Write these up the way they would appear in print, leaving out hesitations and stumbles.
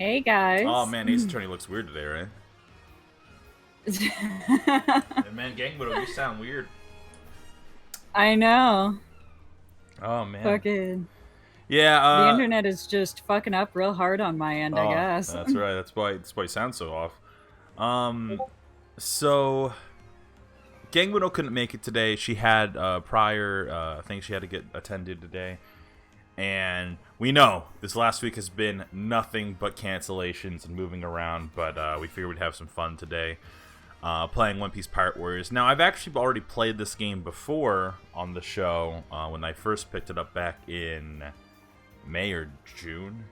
Hey Oh guys. man, Ace Attorney looks weird today, right? And man, Gang Widow, you sound weird. I know. Oh man. Fucking Yeah. the internet is just fucking up real hard on my end, I Oh, guess. that's right. That's why you sound so off. Um. So Gang Widow couldn't make it today. She had prior things she had to get attended today, and we know this last week has been nothing but cancellations and moving around. But we figured we'd have some fun today. Playing One Piece Pirate Warriors. Now, I've actually already played this game before on the show when I first picked it up back in May or June.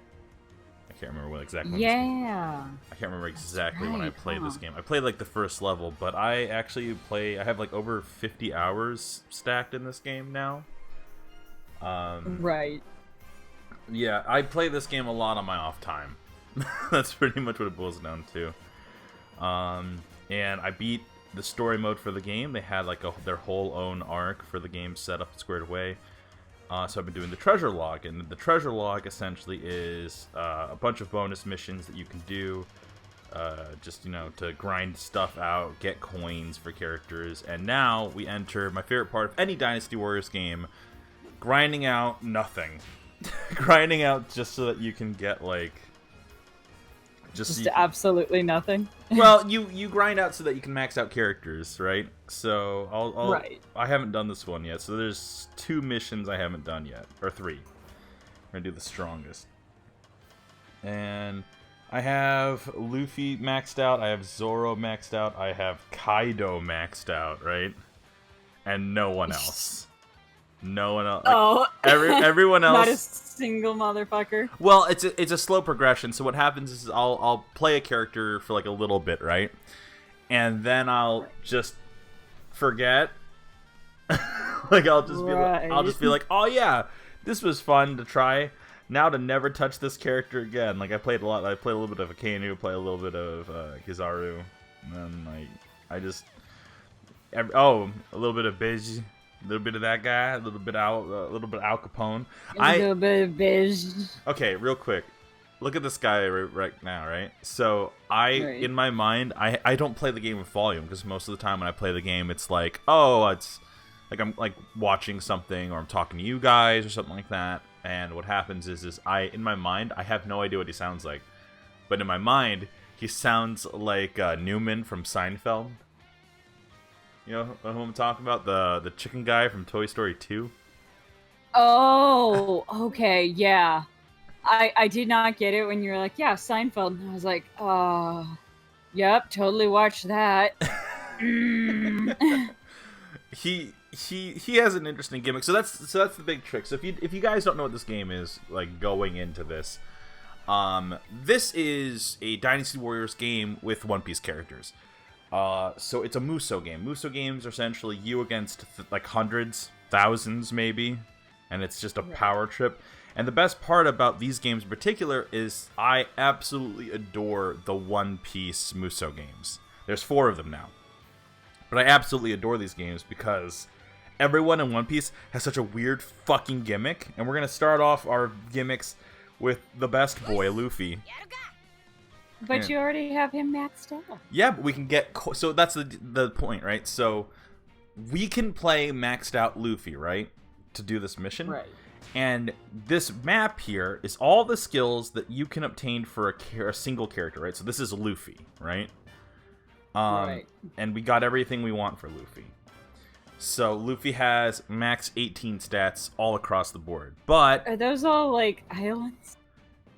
I can't remember what exactly. Yeah. I can't remember exactly That's when I right, played huh? this game. I played like the first level, but I actually play. I have like over 50 hours stacked in this game now. Right. Yeah, I play this game a lot on my off time. That's pretty much what it boils down to. And I beat the story mode for the game. They had like their whole own arc for the game set up and squared away. So I've been doing the treasure log, and the treasure log essentially is a bunch of bonus missions that you can do, just to grind stuff out, get coins for characters. And now we enter my favorite part of any Dynasty Warriors game: grinding out nothing, grinding out just so that you can get like. Just absolutely nothing. Well, you grind out so that you can max out characters, right? So Right. I haven't done this one yet. So there's 2 missions I haven't done yet, or 3. I'm gonna do the strongest. And I have Luffy maxed out. I have Zoro maxed out. I have Kaido maxed out, right? And no one else. No one else. Like, Oh. everyone else. Not a single motherfucker. Well, it's a slow progression. So what happens is I'll play a character for like a little bit, right? And then I'll just forget. Like I'll just be like, "Oh yeah, this was fun to try." Now to never touch this character again. Like I played a lot. I played a little bit of Akainu, played a little bit of Kizaru, and then like a little bit of Beiji. A little bit of that guy, a little bit Al Capone. A little bit of bitch. Okay, real quick. Look at this guy right now, right? So Right. in my mind, I don't play the game with volume because most of the time when I play the game, it's like, oh, it's like I'm like watching something or I'm talking to you guys or something like that. And what happens is in my mind, I have no idea what he sounds like, but in my mind, he sounds like Newman from Seinfeld. You know who I'm talking about? The chicken guy from Toy Story 2? Oh, okay, yeah. I did not get it when you were like, yeah, Seinfeld. And I was like, yep, totally watched that. He has an interesting gimmick. So that's the big trick. So if you guys don't know what this game is, like going into this, this is a Dynasty Warriors game with One Piece characters. So it's a Muso game. Muso games are essentially you against like hundreds, thousands maybe, and it's just a power trip. And the best part about these games in particular is I absolutely adore the One Piece Muso games. There's 4 of them now. But I absolutely adore these games because everyone in One Piece has such a weird fucking gimmick. And we're going to start off our gimmicks with the best boy, Luffy. But you already have him maxed out. Yeah, but we can get... So that's the point, right? So we can play maxed out Luffy, right? To do this mission. Right. And this map here is all the skills that you can obtain for a single character, right? So this is Luffy, right? Right. And we got everything we want for Luffy. So Luffy has max 18 stats all across the board. But... Are those all, like, islands?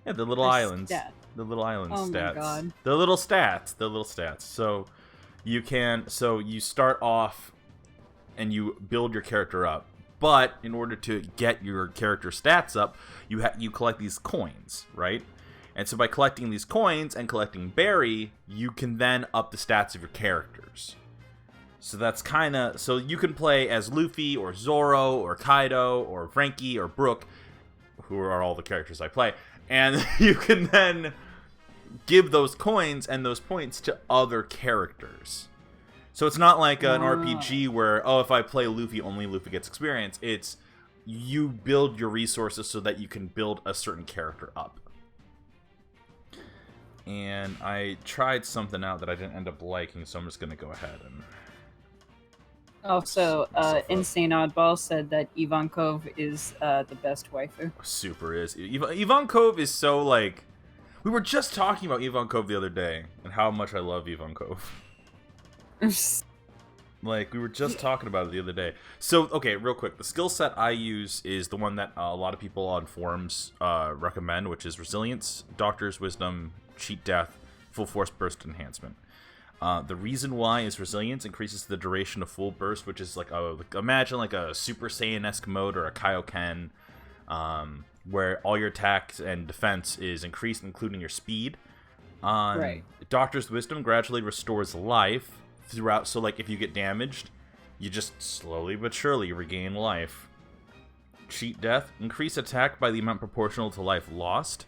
Yeah, the little Or islands. stats? The little island Oh stats. my god. The little stats. So you start off and you build your character up. But in order to get your character stats up, you collect these coins, right? And so by collecting these coins and collecting berry, you can then up the stats of your characters. So that's kind of... So you can play as Luffy or Zoro or Kaido or Frankie or Brook, who are all the characters I play. And you can then give those coins and those points to other characters. So it's not like an RPG where, oh, if I play Luffy, only Luffy gets experience. It's you build your resources so that you can build a certain character up. and I tried something out that I didn't end up liking, so I'm just gonna go ahead and. Also, Insane Oddball said that Ivankov is the best waifu. Super is. Ivankov is so, like... We were just talking about Ivankov the other day, and how much I love Ivankov. Like, we were just talking about it the other day. So, okay, real quick. The skill set I use is the one that a lot of people on forums recommend, which is Resilience, Doctor's Wisdom, Cheat Death, Full Force Burst Enhancement. The reason why is Resilience increases the duration of full burst, which is like imagine like a Super Saiyan-esque mode or a Kaioken, where all your attacks and defense is increased, including your speed. Right. Doctor's Wisdom gradually restores life throughout, so like if you get damaged, you just slowly but surely regain life. Cheat Death, increase attack by the amount proportional to life lost.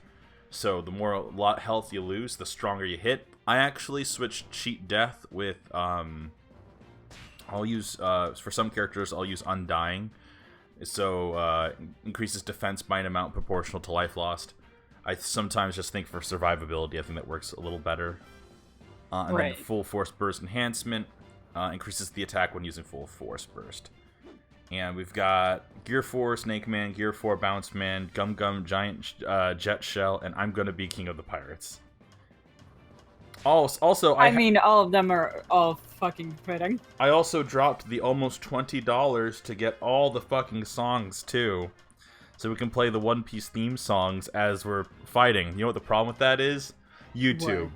So the more health you lose, the stronger you hit. I actually switched Cheat Death with, I'll use, for some characters, I'll use Undying. So, increases defense by an amount proportional to life lost. I sometimes just think for survivability, I think that works a little better. And then Full Force Burst Enhancement increases the attack when using Full Force Burst. And we've got Gear 4, Snake Man, Gear 4, Bounce Man, Gum Gum, Giant Jet Shell, and I'm Gonna Be King of the Pirates. Also, I mean, all of them are all fucking fitting. I also dropped the almost $20 to get all the fucking songs, too. So we can play the One Piece theme songs as we're fighting. You know what the problem with that is? YouTube.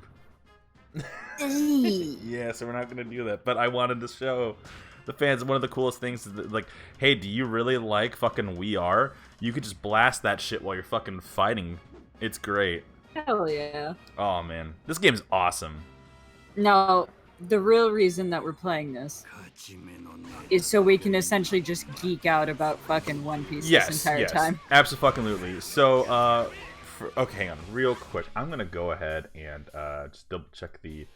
Yeah, so we're not going to do that. But I wanted to show the fans one of the coolest things is that, like, hey, do you really like fucking We Are? You could just blast that shit while you're fucking fighting. It's great. Hell yeah. Oh, man. This game is awesome. No, the real reason that we're playing this is so we can essentially just geek out about fucking One Piece this entire time. Absolutely. So, okay, hang on. Real quick. I'm going to go ahead and just double check the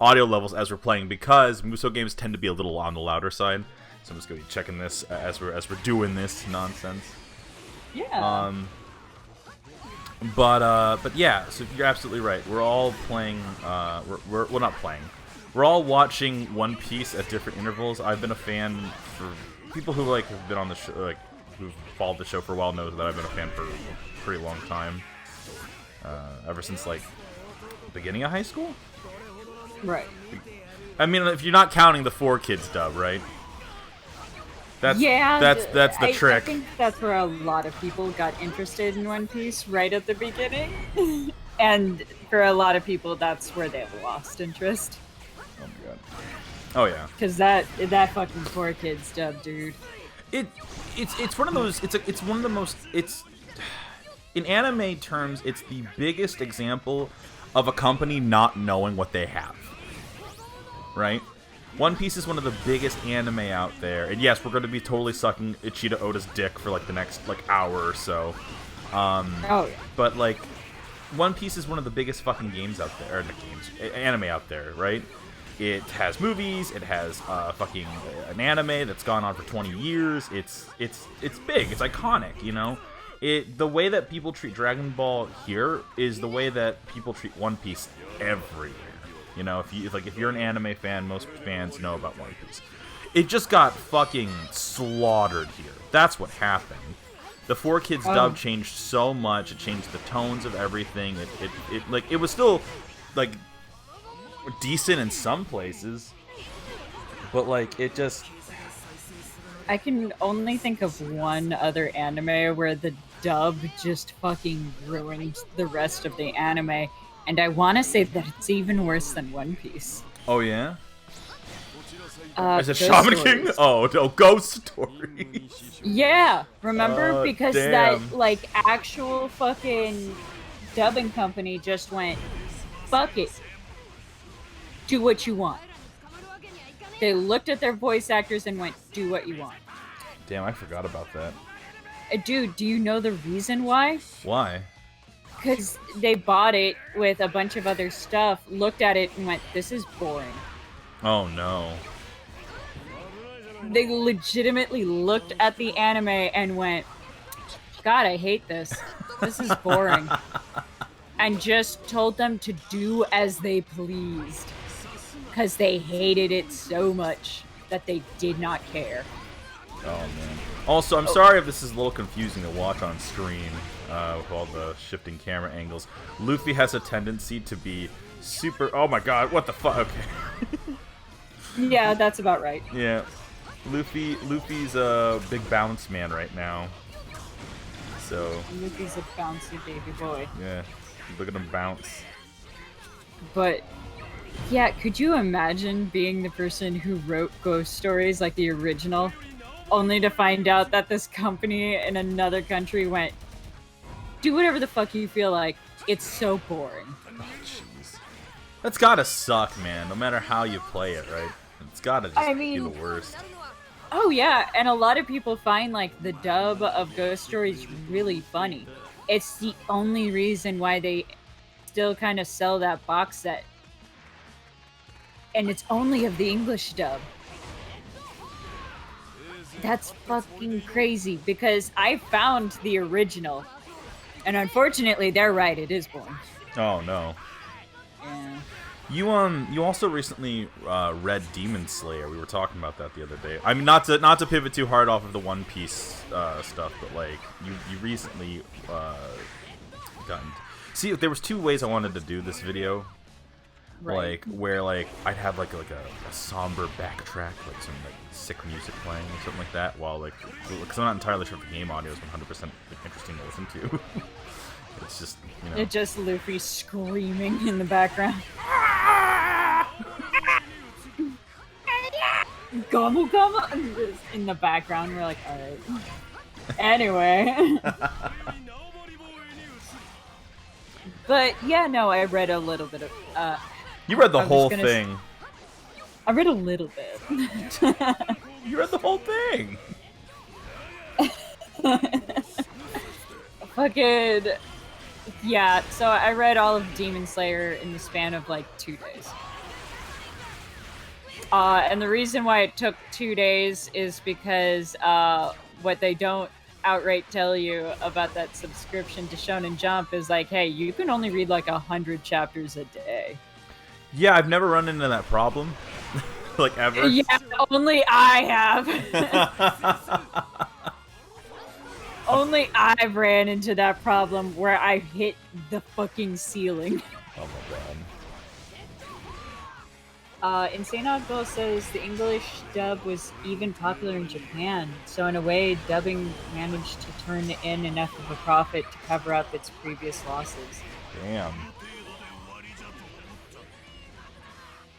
audio levels as we're playing, because Muso games tend to be a little on the louder side. So I'm just going to be checking this as we're doing this nonsense. Yeah. But yeah, so you're absolutely right. We're all playing, we're not playing. We're all watching One Piece at different intervals. I've been a fan for people who like have been on the show, like who've followed the show for a while, knows that I've been a fan for a pretty long time. Ever since like the beginning of high school. Right. I mean, if you're not counting the 4Kids dub, right? That's the trick. I think that's where a lot of people got interested in One Piece right at the beginning. And for a lot of people, that's where they lost interest. Oh my god. Oh yeah. Because that fucking 4Kids dub, dude. It's one of those. It's one of the most. It's in anime terms, it's the biggest example of a company not knowing what they have. Right? One Piece is one of the biggest anime out there, and yes, we're going to be totally sucking Ichida Oda's dick for like the next like hour or so. Oh yeah. But like, One Piece is one of the biggest fucking games out there, or anime out there, right? It has movies. It has fucking an anime that's gone on for 20 years. It's big. It's iconic. You know, the way that people treat Dragon Ball here is the way that people treat One Piece everywhere. You know, if you're an anime fan, most fans know about One Piece. It just got fucking slaughtered here. That's what happened. The 4Kids dub changed so much. It changed the tones of everything. It was still like decent in some places, but like it just. I can only think of one other anime where the dub just fucking ruined the rest of the anime. And I want to say that it's even worse than One Piece. Oh, yeah? Is it Ghost Shaman Stories. King? Oh, no, Ghost Stories. Yeah, remember? Because damn. that, like, actual fucking dubbing company just went, fuck it. Do what you want. They looked at their voice actors and went, do what you want. Damn, I forgot about that. Dude, do you know the reason why? Why? Because they bought it with a bunch of other stuff, looked at it, and went, this is boring. Oh, no. They legitimately looked at the anime and went, God, I hate this. This is boring. and just told them to do as they pleased because they hated it so much that they did not care. Oh man. Also, I'm sorry if this is a little confusing to watch on screen with all the shifting camera angles. Luffy has a tendency to be super. Oh my god! What the fuck? Okay. Yeah, that's about right. Yeah. Luffy's a big bounce man right now. So. Luffy's a bouncy baby boy. Yeah. Look at him bounce. But yeah, could you imagine being the person who wrote ghost stories like the original, only to find out that this company in another country went, do whatever the fuck you feel like. It's so boring. Oh, jeez. That's gotta suck, man. No matter how you play it, right? It's gotta just be the worst. Oh yeah, and a lot of people find like the dub of ghost stories really funny. It's the only reason why they still kind of sell that box set. And it's only of the English dub. That's fucking crazy because I found the original. And unfortunately, they're right, it is boring. Oh no. Yeah. You also recently read Demon Slayer. We were talking about that the other day. I mean, not to pivot too hard off of the One Piece stuff, but like you recently gotten. See, there was two ways I wanted to do this video. Right. Like where like I'd have like a somber backtrack, like some like sick music playing or something like that, while like because I'm not entirely sure if the game audio is 100% interesting to listen to. It's just, you know. It's just Luffy screaming in the background. Gobble gobble in the background. We're like, all right. Anyway. But yeah, no, I read a little bit of. You read the whole thing. I read a little bit. You read the whole thing. Fucking. Yeah, so I read all of Demon Slayer in the span of like 2 days. And the reason why it took 2 days is because what they don't outright tell you about that subscription to Shonen Jump is like, hey, you can only read like 100 chapters a day. Yeah, I've never run into that problem. Like, ever. Yeah, only I have. Only I've ran into that problem where I hit the fucking ceiling. Oh my god. Insane Oddball says the English dub was even popular in Japan, so in a way, dubbing managed to turn in enough of a profit to cover up its previous losses.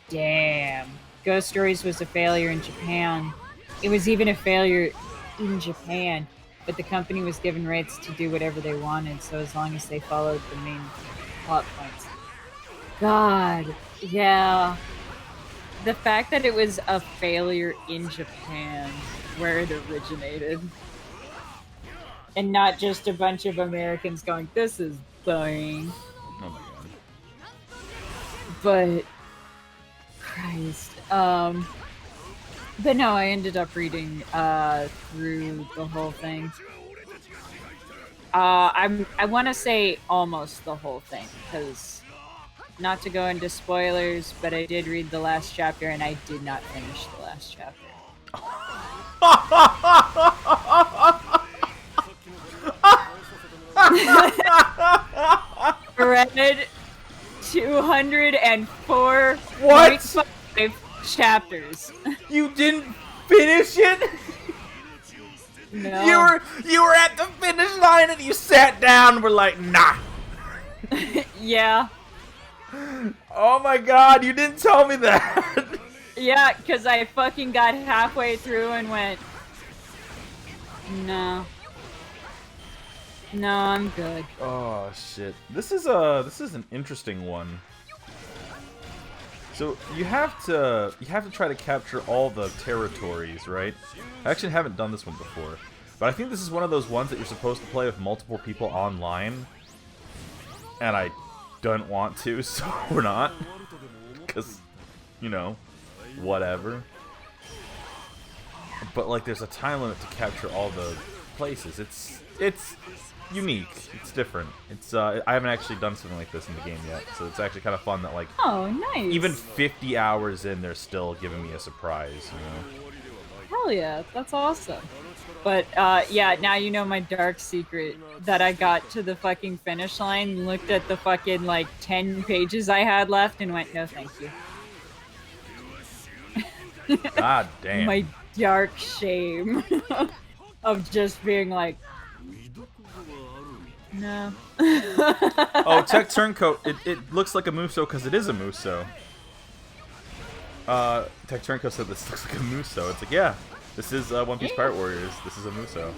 Damn. Ghost Stories was a failure in Japan. It was even a failure in Japan, but the company was given rights to do whatever they wanted, so as long as they followed the main plot points. God, yeah. The fact that it was a failure in Japan, where it originated, and not just a bunch of Americans going, this is boring. Oh my god. But, Christ. But no, I ended up reading through the whole thing. I want to say almost the whole thing, because not to go into spoilers, but I did read the last chapter, and I did not finish the last chapter. Read 204.5 chapters. You didn't finish it? No. You were at the finish line and you sat down and were like, nah. Yeah. Oh my god, you didn't tell me that. Yeah, because I fucking got halfway through and went, no. No, I'm good. Oh shit. This is an interesting one. So you have to try to capture all the territories, right? I actually haven't done this one before, but I think this is one of those ones that you're supposed to play with multiple people online, and I don't want to, so we're not, because, you know, whatever. But like, there's a time limit to capture all the places. It's unique. It's different. It's I haven't actually done something like this in the game yet, so it's actually kind of fun that like Oh, nice. even 50 hours in, they're still giving me a surprise. You know? Hell yeah, that's awesome. But yeah, now you know my dark secret that I got to the fucking finish line, looked at the fucking like 10 pages I had left, and went, no, thank you. God damn. My dark shame of just being like, no. Oh, Tech Turncoat. It looks like a Muso because it is a Muso. Tech Turncoat said this looks like a Muso. It's like, yeah, this is One Piece Pirate Warriors. This is a Muso.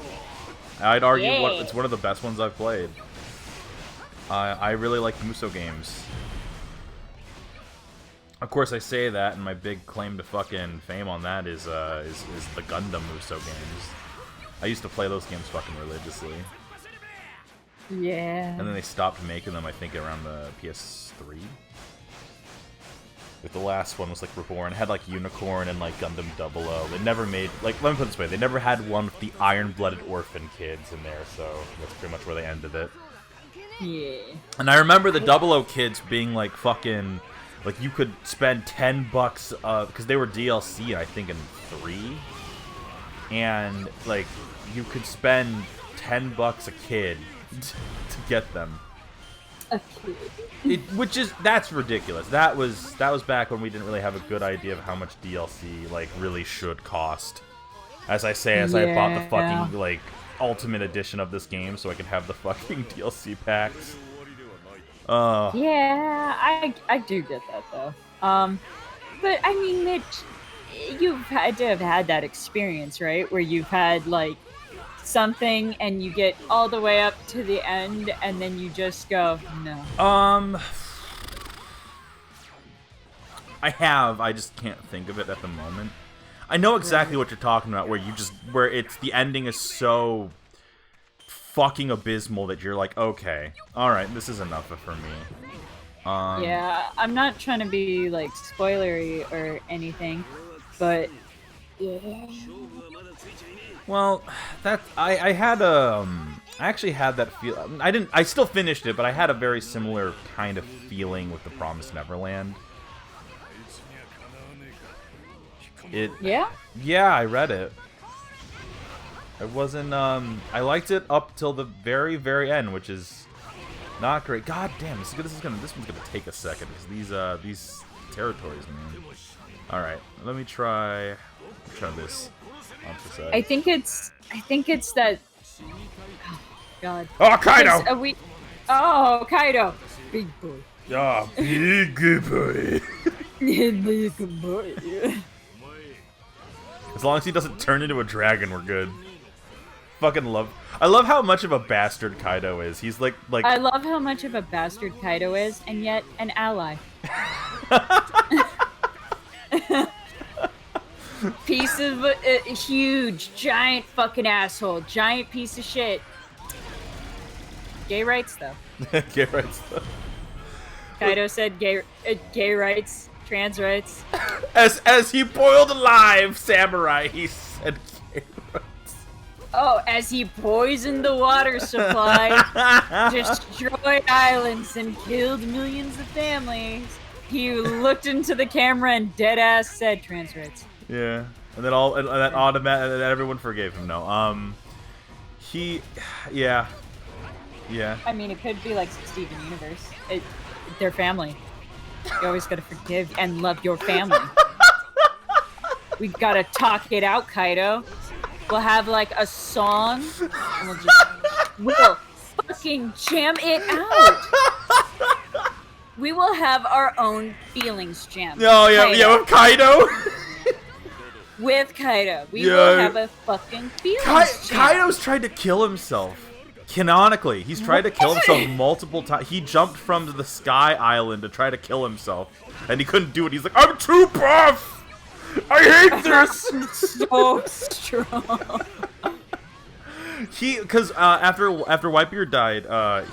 I'd argue it's one of the best ones I've played. I really like Muso games. Of course, I say that, and my big claim to fucking fame on that is the Gundam Muso games. I used to play those games fucking religiously. Yeah. And then they stopped making them, I think, around the PS3. Like, the last one was, like, Reborn. It had, like, Unicorn and, like, Gundam 00. They never made... Like, let me put it this way. They never had one with the iron-blooded orphan kids in there, so that's pretty much where they ended it. Yeah. And I remember the 00 kids being, like, fucking... Like, you could spend $10, because they were DLC, I think, in 3. And, like, you could spend $10 a kid to get them. A kid. That's ridiculous. That was back when we didn't really have a good idea of how much DLC, like, really should cost. As I bought the fucking, like, ultimate edition of this game so I could have the fucking DLC packs. Yeah, I do get that though. But I mean, Mitch, you've had to have had that experience, right? Where you've had like something and you get all the way up to the end and then you just go, no. I just can't think of it at the moment. I know exactly what you're talking about, where it's the ending is so fucking abysmal that you're like, okay, alright, this is enough for me. Yeah, I'm not trying to be like spoilery or anything, but yeah. Well, I actually had that feel. I still finished it, but I had a very similar kind of feeling with The Promised Neverland. Yeah? Yeah, I read it. It wasn't, I liked it up till the very, very end, which is not great. God damn, this one's gonna take a second, because these territories, man. Alright, let me try this. I think it's that, oh, God. Oh, Kaido! Oh, Kaido! Big boy. Yeah, big boy. Big boy. As long as he doesn't turn into a dragon, we're good. I love how much of a bastard Kaido is. He's like I love how much of a bastard Kaido is, and yet an ally. Piece of huge, giant fucking asshole, giant piece of shit. Gay rights, though. Gay rights, though. Kaido said gay rights, trans rights. As he boiled alive samurai, he said gay rights. Oh, as he poisoned the water supply, destroyed islands, and killed millions of families, he looked into the camera and deadass said trans rights. Yeah, and then and everyone forgave him. No, yeah. I mean, it could be like Steven Universe. They're family. You always gotta forgive and love your family. We gotta talk it out, Kaido. We'll have like a song, and we'll fucking jam it out. We will have our own feelings jam. Oh yeah, Kaido. yeah, with Kaido. With Kaido, we will have a fucking feelings jam. Kaido's tried to kill himself. Canonically, he's tried to kill himself multiple times. He jumped from the Sky Island to try to kill himself, and he couldn't do it. He's like, I'm too buff. I hate this. So strong. Because after Whitebeard died,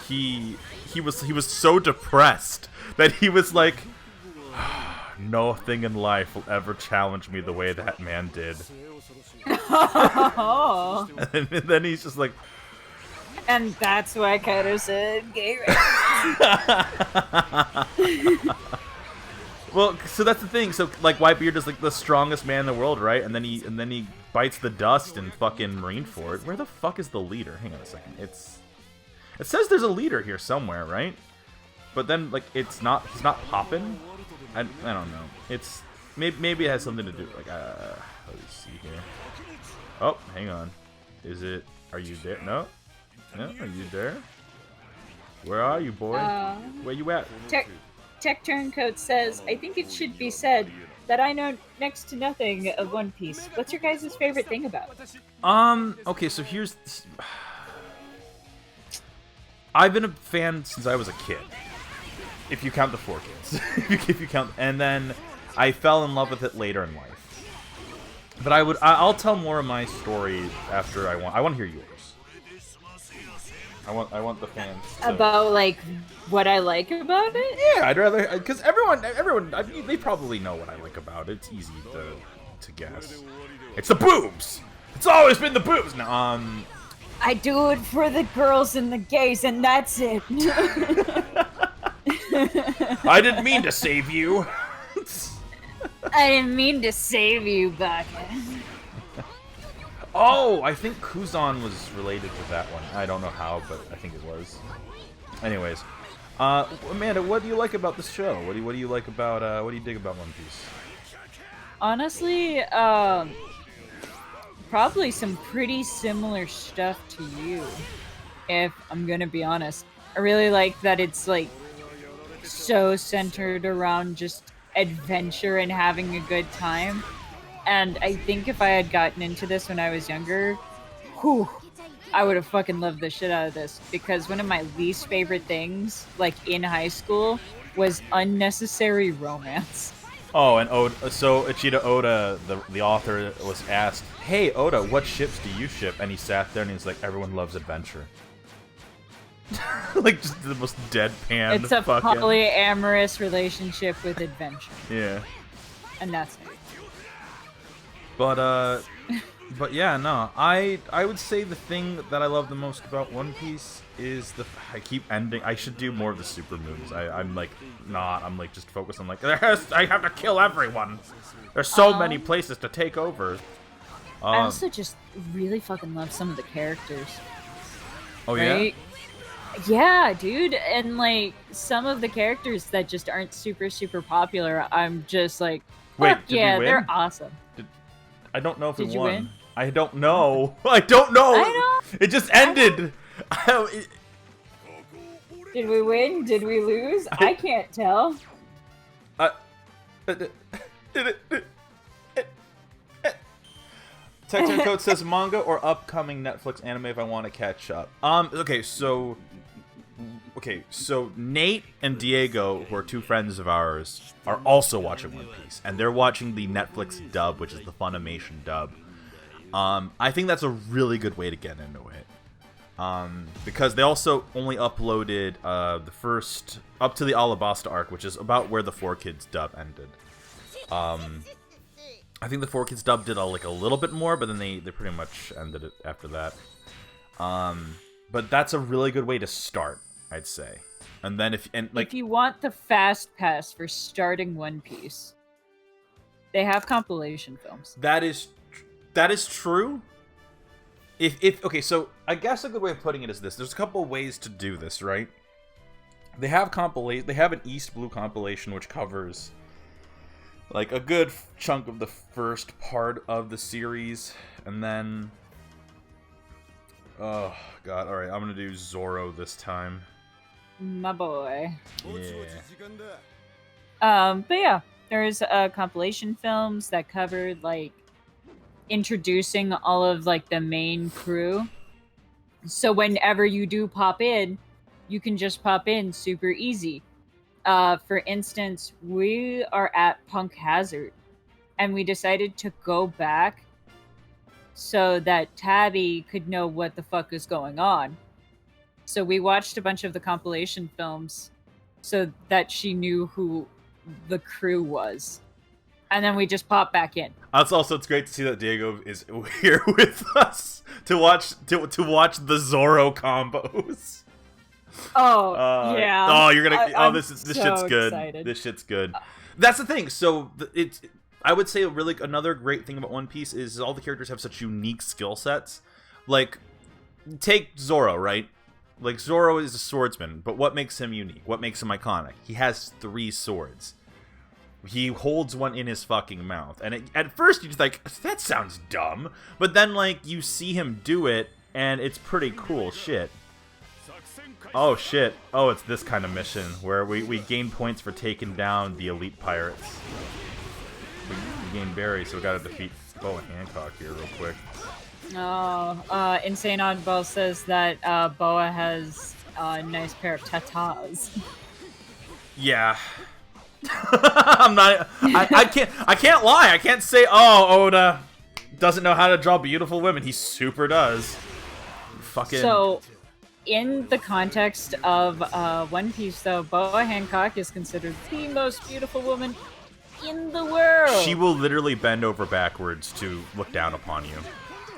he was so depressed that he was like, nothing in life will ever challenge me the way that man did. Oh. And then he's just like, And that's why Kaido said gay Well, so that's the thing. So like, Whitebeard is like the strongest man in the world, right? And then he bites the dust in fucking Marineford. Where the fuck is the leader? Hang on a second. It says there's a leader here somewhere, right? But then like he's not popping. I don't know. It's maybe it has something to do. Like let me see here. Oh, hang on. Is it? Are you there? No. No. Are you there? Where are you, boy? Where you at? Tech Turncoat says, I think it should be said that I know next to nothing of One Piece. What's your guys' favorite thing about it? Okay, so here's... I've been a fan since I was a kid. If you count the 4 kids. if you count... And then I fell in love with it later in life. But I'll tell more of my story after I want to hear yours. I want the fans to... About, like, what I like about it? Yeah, I'd rather... Because everyone, I mean, they probably know what I like about it. It's easy to guess. It's the boobs! It's always been the boobs! No, I do it for the girls and the gays, and that's it. I didn't mean to save you. I didn't mean to save you, Baka. Oh, I think Kuzan was related to that one. I don't know how, but I think it was. Anyways, Amanda, what do you like about this show? What do you like about what do you dig about One Piece? Honestly, probably some pretty similar stuff to you, if I'm gonna be honest. I really like that it's like so centered around just adventure and having a good time. And I think if I had gotten into this when I was younger, whew, I would have fucking loved the shit out of this. Because one of my least favorite things, like in high school, was unnecessary romance. Oh, and so Ichida Oda, the author, was asked, "Hey Oda, what ships do you ship?" And he sat there and he's like, "Everyone loves adventure." Like just the most deadpan. It's a fucking... polyamorous relationship with adventure. Yeah. And that's it. But yeah, no. I would say the thing that I love the most about One Piece is I keep ending. I should do more of the super moves. I'm like not. I'm like just focused on like I have to kill everyone. There's so many places to take over. I also just really fucking love some of the characters. Oh right? Yeah, dude, and like some of the characters that just aren't super popular, I'm just like, wait, yeah, they're awesome. I don't know if Did we you won. win? I don't know. I don't know. I know. It just ended. Did we win? Did we lose? I can't tell. Tech Code says manga or upcoming Netflix anime if I want to catch up. Okay, so Nate and Diego, who are 2 friends of ours, are also watching One Piece, and they're watching the Netflix dub, which is the Funimation dub. I think that's a really good way to get into it. Because they also only uploaded the first up to the Alabasta arc, which is about where the 4Kids dub ended. I think the 4Kids dub did a little bit more, but then they pretty much ended it after that. But that's a really good way to start, I'd say. And then if you want the fast pass for starting One Piece, they have compilation films. That is true. Okay, so I guess a good way of putting it is this: there's a couple ways to do this, right? They have an East Blue compilation which covers like a good chunk of the first part of the series, and then oh god, all right, I'm gonna do Zoro this time. My boy. Yeah. But yeah, there's compilation films that covered like introducing all of like the main crew. So whenever you do pop in, you can just pop in super easy. For instance, we are at Punk Hazard, and we decided to go back so that Tabby could know what the fuck is going on. So we watched a bunch of the compilation films so that she knew who the crew was. and then we just pop back in. It's great to see that Diego is here with us to watch the Zoro combos. Oh yeah. Oh, you're gonna. This so shit's good. Excited. This shit's good. That's the thing. So it's. I would say really another great thing about One Piece is all the characters have such unique skill sets. Like, take Zoro, right? Like, Zoro is a swordsman, but what makes him unique? What makes him iconic? He has 3 swords. He holds one in his fucking mouth. And at first, you're just like, that sounds dumb. But then, like, you see him do it, and it's pretty cool shit. Oh, shit. Oh, it's this kind of mission, where we gain points for taking down the elite pirates. We gain berries, so we gotta defeat Boa Hancock here real quick. Oh, Insane Oddball says that Boa has a nice pair of tatas. Yeah. I can't lie. I can't say, oh, Oda doesn't know how to draw beautiful women. He super does. Fucking. So, in the context of One Piece, though, Boa Hancock is considered the most beautiful woman in the world. She will literally bend over backwards to look down upon you.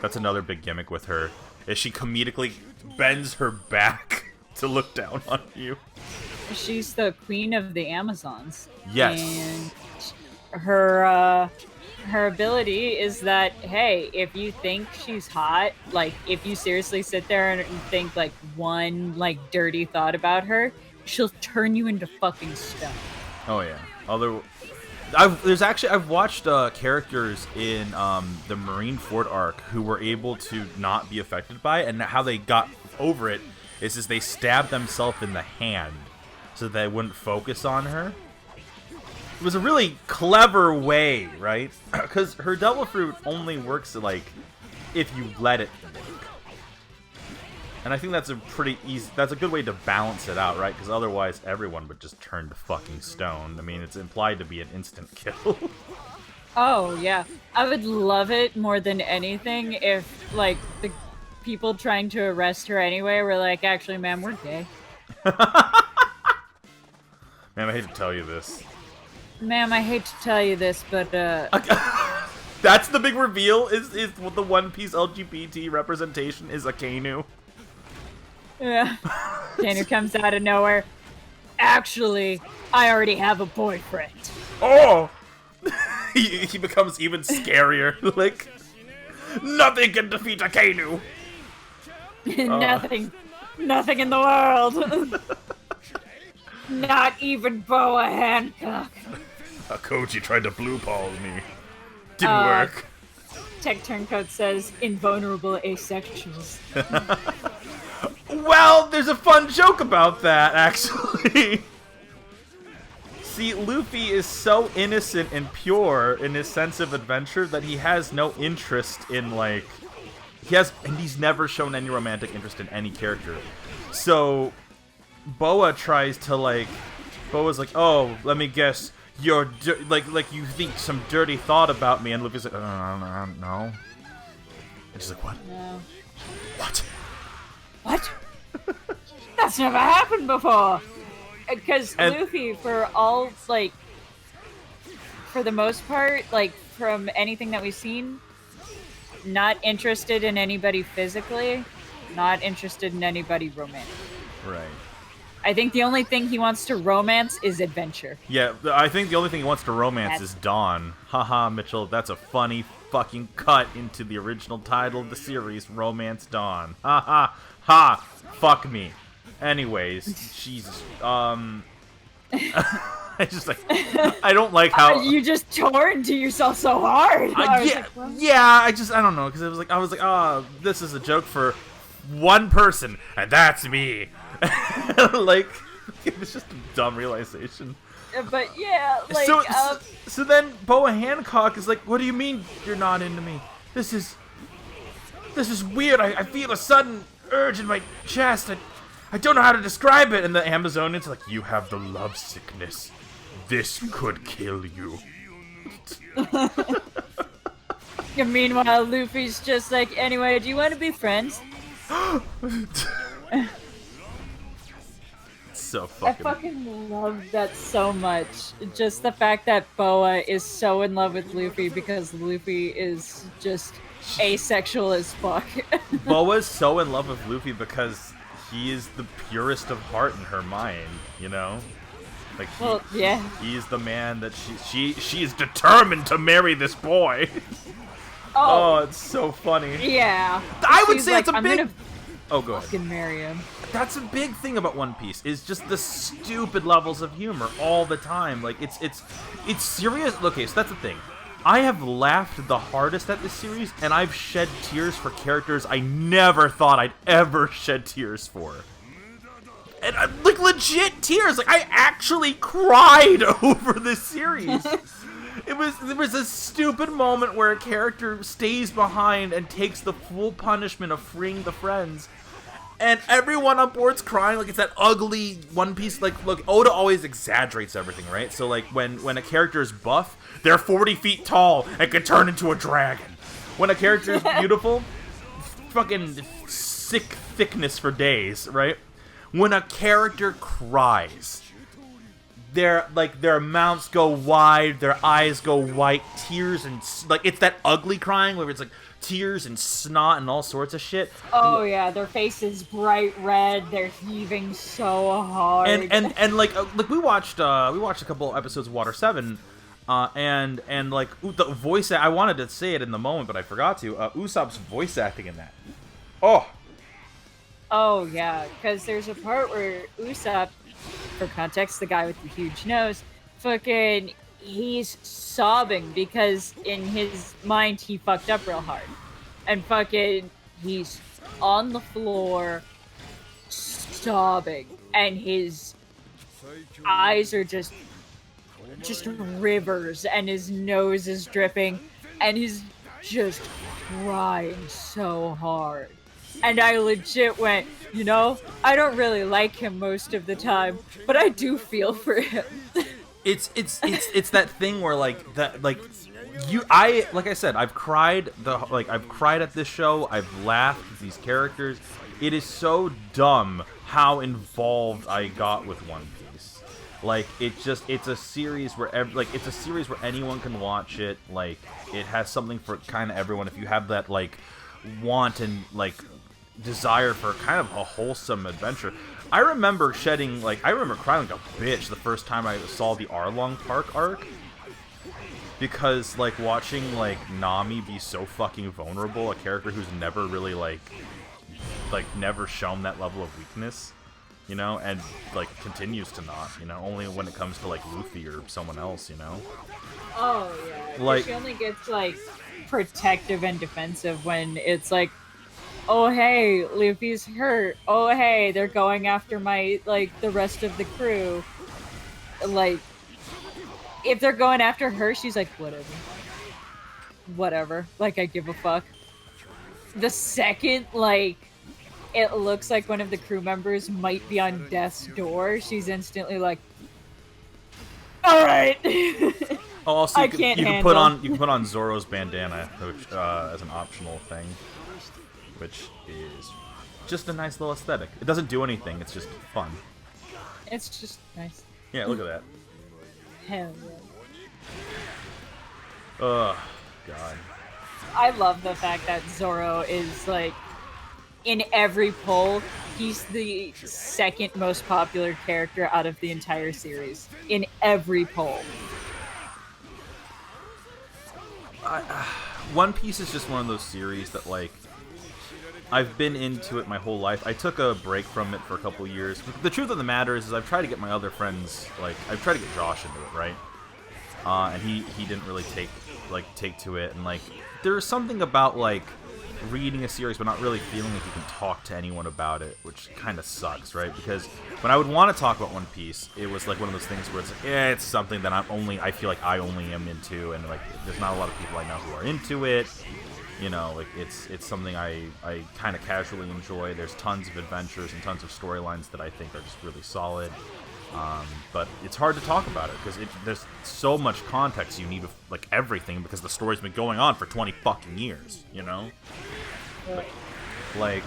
That's another big gimmick with her, is she comedically bends her back to look down on you. She's the queen of the Amazons. Yes. And her ability is that, hey, if you think she's hot, like, if you seriously sit there and think, like, one, like, dirty thought about her, she'll turn you into fucking stone. Oh, yeah. Although... I've watched characters in the Marineford arc who were able to not be affected by it, and how they got over it is they stabbed themselves in the hand so they wouldn't focus on her. It was a really clever way, right? Because her Devil Fruit only works like if you let it work. And I think that's that's a good way to balance it out, right? Because otherwise everyone would just turn to fucking stone. I mean, it's implied to be an instant kill. Oh, yeah. I would love it more than anything if, like, the people trying to arrest her anyway were like, actually, ma'am, we're gay. Man, I hate to tell you this. Ma'am, I hate to tell you this, but, That's the big reveal, is what the One Piece LGBT representation is Akainu. Yeah. Tanner comes out of nowhere. Actually, I already have a boyfriend. Oh! he becomes even scarier. Like, nothing can defeat Akainu! Nothing in the world. Not even Boa Hancock. Koji tried to blue ball me. Didn't work. Tech Turncoat says, invulnerable asexuals. Well, there's a fun joke about that, actually. See, Luffy is so innocent and pure in his sense of adventure that he has no interest in, like... he's never shown any romantic interest in any character. So, Boa tries to, like... Boa's like, oh, let me guess, you're... like you think some dirty thought about me, and Luffy's like, no. And she's like, what? No. What? What? That's never happened before! Because Luffy, for all, like, for the most part, like, from anything that we've seen, not interested in anybody physically, not interested in anybody romantic. Right. I think the only thing he wants to romance is adventure. Yeah, I think the only thing he wants to romance is Dawn. Haha, Mitchell, that's a funny fucking cut into the original title of the series, Romance Dawn. Haha, ha, fuck me. Anyways, Jesus, I just like, I don't like how you just tore into yourself so hard. I don't know, because I was like, oh, this is a joke for one person, and that's me. Like, it was just a dumb realization. But yeah, like, so then Boa Hancock is like, what do you mean you're not into me? This is weird. I feel a sudden urge in my chest. I don't know how to describe it. And the Amazonians are like, you have the love sickness. This could kill you. And meanwhile, Luffy's just like, anyway, do you want to be friends? so I fucking. fucking love that so much. Just the fact that Boa is so in love with Luffy because Luffy is just asexual as fuck. Boa's so in love with Luffy because he is the purest of heart in her mind, you know? Like Well, yeah. he's the man that she is determined to marry this boy. Oh, it's so funny. Yeah. I would She's say like, it's a I'm big. gonna Oh, go ahead. fucking marry him. That's a big thing about One Piece is just the stupid levels of humor all the time. Like it's serious. Okay, so that's the thing. I have laughed the hardest at this series, and I've shed tears for characters I never thought I'd ever shed tears for. And like legit tears. Like I actually cried over this series. There was a stupid moment where a character stays behind and takes the full punishment of freeing the friends. And everyone on board's crying, like it's that ugly One Piece. Like, look, Oda always exaggerates everything, right? So, like, when a character is buff, they're 40 feet tall and can turn into a dragon. When a character is beautiful, fucking sick thickness for days, right? When a character cries, their mouths go wide, their eyes go white, tears and like it's that ugly crying where it's like tears and snot and all sorts of shit. Oh yeah, their face is bright red. They're heaving so hard. And like we watched a couple episodes of Water 7, and like the voice. I wanted to say it in the moment, but I forgot to. Usopp's voice acting in that. Oh yeah, because there's a part where Usopp, for context, the guy with the huge nose, fucking, he's sobbing because in his mind he fucked up real hard. And fucking, he's on the floor, sobbing, and his eyes are just rivers, and his nose is dripping, and he's just crying so hard. And I legit went, you know, I don't really like him most of the time, but I do feel for him. It's that thing where like like I said, I've cried at this show. I've laughed at these characters. It is so dumb how involved I got with One Piece. Like it's a series where anyone can watch it. Like it has something for kind of everyone. If you have that like want and like desire for kind of a wholesome adventure. I remember crying like a bitch the first time I saw the Arlong Park arc, because like watching like Nami be so fucking vulnerable, a character who's never really like never shown that level of weakness, you know, and like continues to not, you know, only when it comes to like Luffy or someone else, you know. Oh yeah, like she only gets like protective and defensive when it's like, oh hey, Luffy's hurt. Oh hey, they're going after the rest of the crew. Like, if they're going after her, she's like, whatever. Like, I give a fuck. The second, like, it looks like one of the crew members might be on death's door, she's instantly like, all right. Also, you can put on Zoro's bandana, which as an optional thing, which is just a nice little aesthetic. It doesn't do anything. It's just fun. It's just nice. Yeah, look at that. Hell yeah. Ugh, God. I love the fact that Zoro is, like, in every poll, he's the second most popular character out of the entire series. In every poll. One Piece is just one of those series that, like, I've been into it my whole life. I took a break from it for a couple years. The truth of the matter is I've tried to get my other friends, like, I've tried to get Josh into it, right? And he didn't really take to it. And, like, there's something about, like, reading a series but not really feeling like you can talk to anyone about it, which kind of sucks, right? Because when I would want to talk about One Piece, it was like one of those things where it's like, yeah, it's something that I feel like I only am into, and like there's not a lot of people I know who are into it. You know, like it's something I kind of casually enjoy. There's tons of adventures and tons of storylines that I think are just really solid. But it's hard to talk about it because there's so much context you need with like everything, because the story's been going on for 20 fucking years, you know? Like,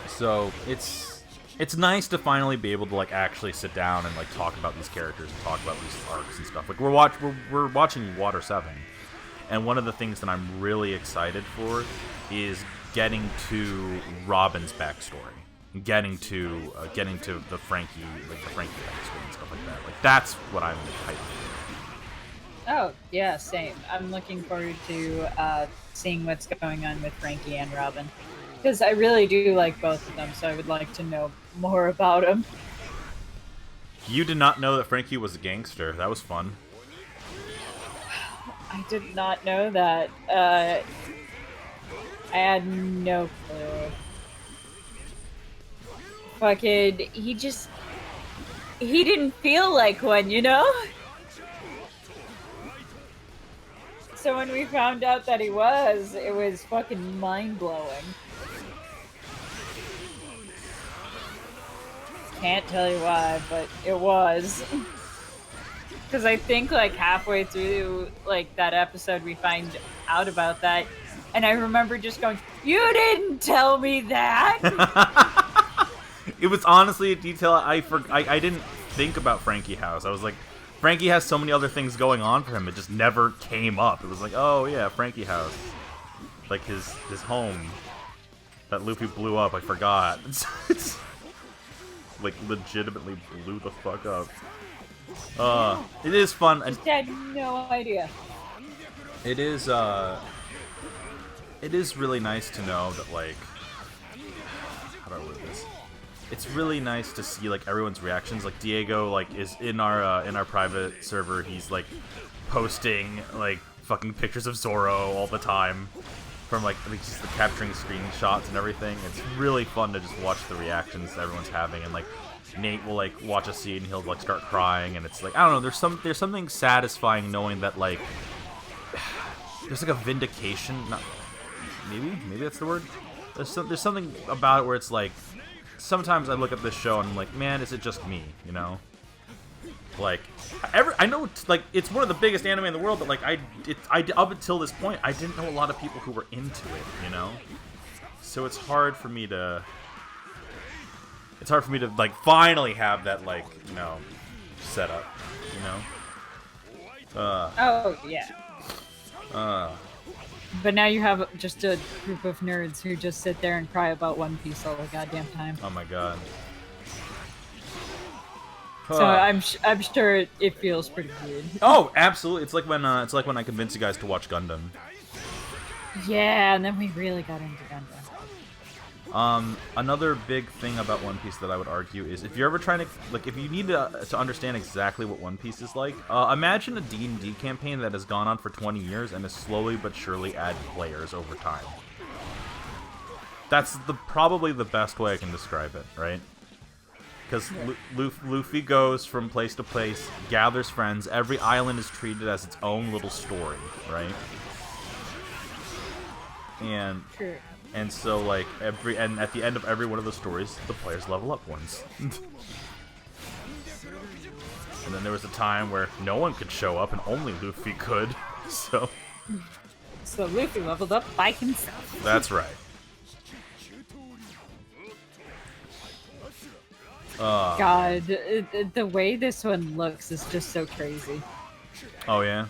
so it's it's nice to finally be able to like actually sit down and like talk about these characters and talk about these arcs and stuff. Like we're watching Water 7, and one of the things that I'm really excited for is getting to Robin's backstory, and getting to the Frankie backstory and stuff like that. Like that's what I'm hyped for. Oh yeah, same. I'm looking forward to seeing what's going on with Frankie and Robin, because I really do like both of them. So I would like to know more about them. You did not know that Frankie was a gangster. That was fun. I did not know that. I had no clue. Fucking, he didn't feel like one, you know? So when we found out that he was, it was fucking mind-blowing. Can't tell you why, but it was. Because I think like halfway through like that episode we find out about that, and I remember just going, "You didn't tell me that!" It was honestly a detail I didn't think about Frankie House. I was like, Frankie has so many other things going on for him, it just never came up. It was like, oh yeah, Frankie House. Like his home that Luffy blew up, I forgot. It's like legitimately blew the fuck up. It is fun. Just had no idea. It is really nice to know that, like, how do I word this? It's really nice to see like everyone's reactions. Like Diego, like, is in our private server. He's like posting like fucking pictures of Zoro all the time, from like just the capturing screenshots and everything. It's really fun to just watch the reactions everyone's having, and like Nate will like watch a scene and he'll like start crying, and it's like, I don't know, there's something satisfying knowing that like there's like a vindication. Not maybe that's the word. There's something about it where it's like, sometimes I look at this show and I'm like, man, is it just me? You know, like I know like it's one of the biggest anime in the world, but like I up until this point I didn't know a lot of people who were into it. You know, so it's hard for me to like finally have that, like, you know, setup. You know. Oh yeah. But now you have just a group of nerds who just sit there and cry about One Piece all the goddamn time. Oh my god. So I'm sure it feels pretty good. Oh, absolutely! It's like when I convinced you guys to watch Gundam. Yeah, and then we really got into Gundam. Another big thing about One Piece that I would argue is, if you're ever trying to, like, if you need to understand exactly what One Piece is like, imagine a D&D campaign that has gone on for 20 years and has slowly but surely added players over time. That's probably the best way I can describe it, right? Because Luffy goes from place to place, gathers friends, every island is treated as its own little story, right? And Sure. And so, like, and at the end of every one of the stories, the players level up once. And then there was a time where no one could show up and only Luffy could. So Luffy leveled up by himself. That's right. God, the way this one looks is just so crazy. Oh, yeah?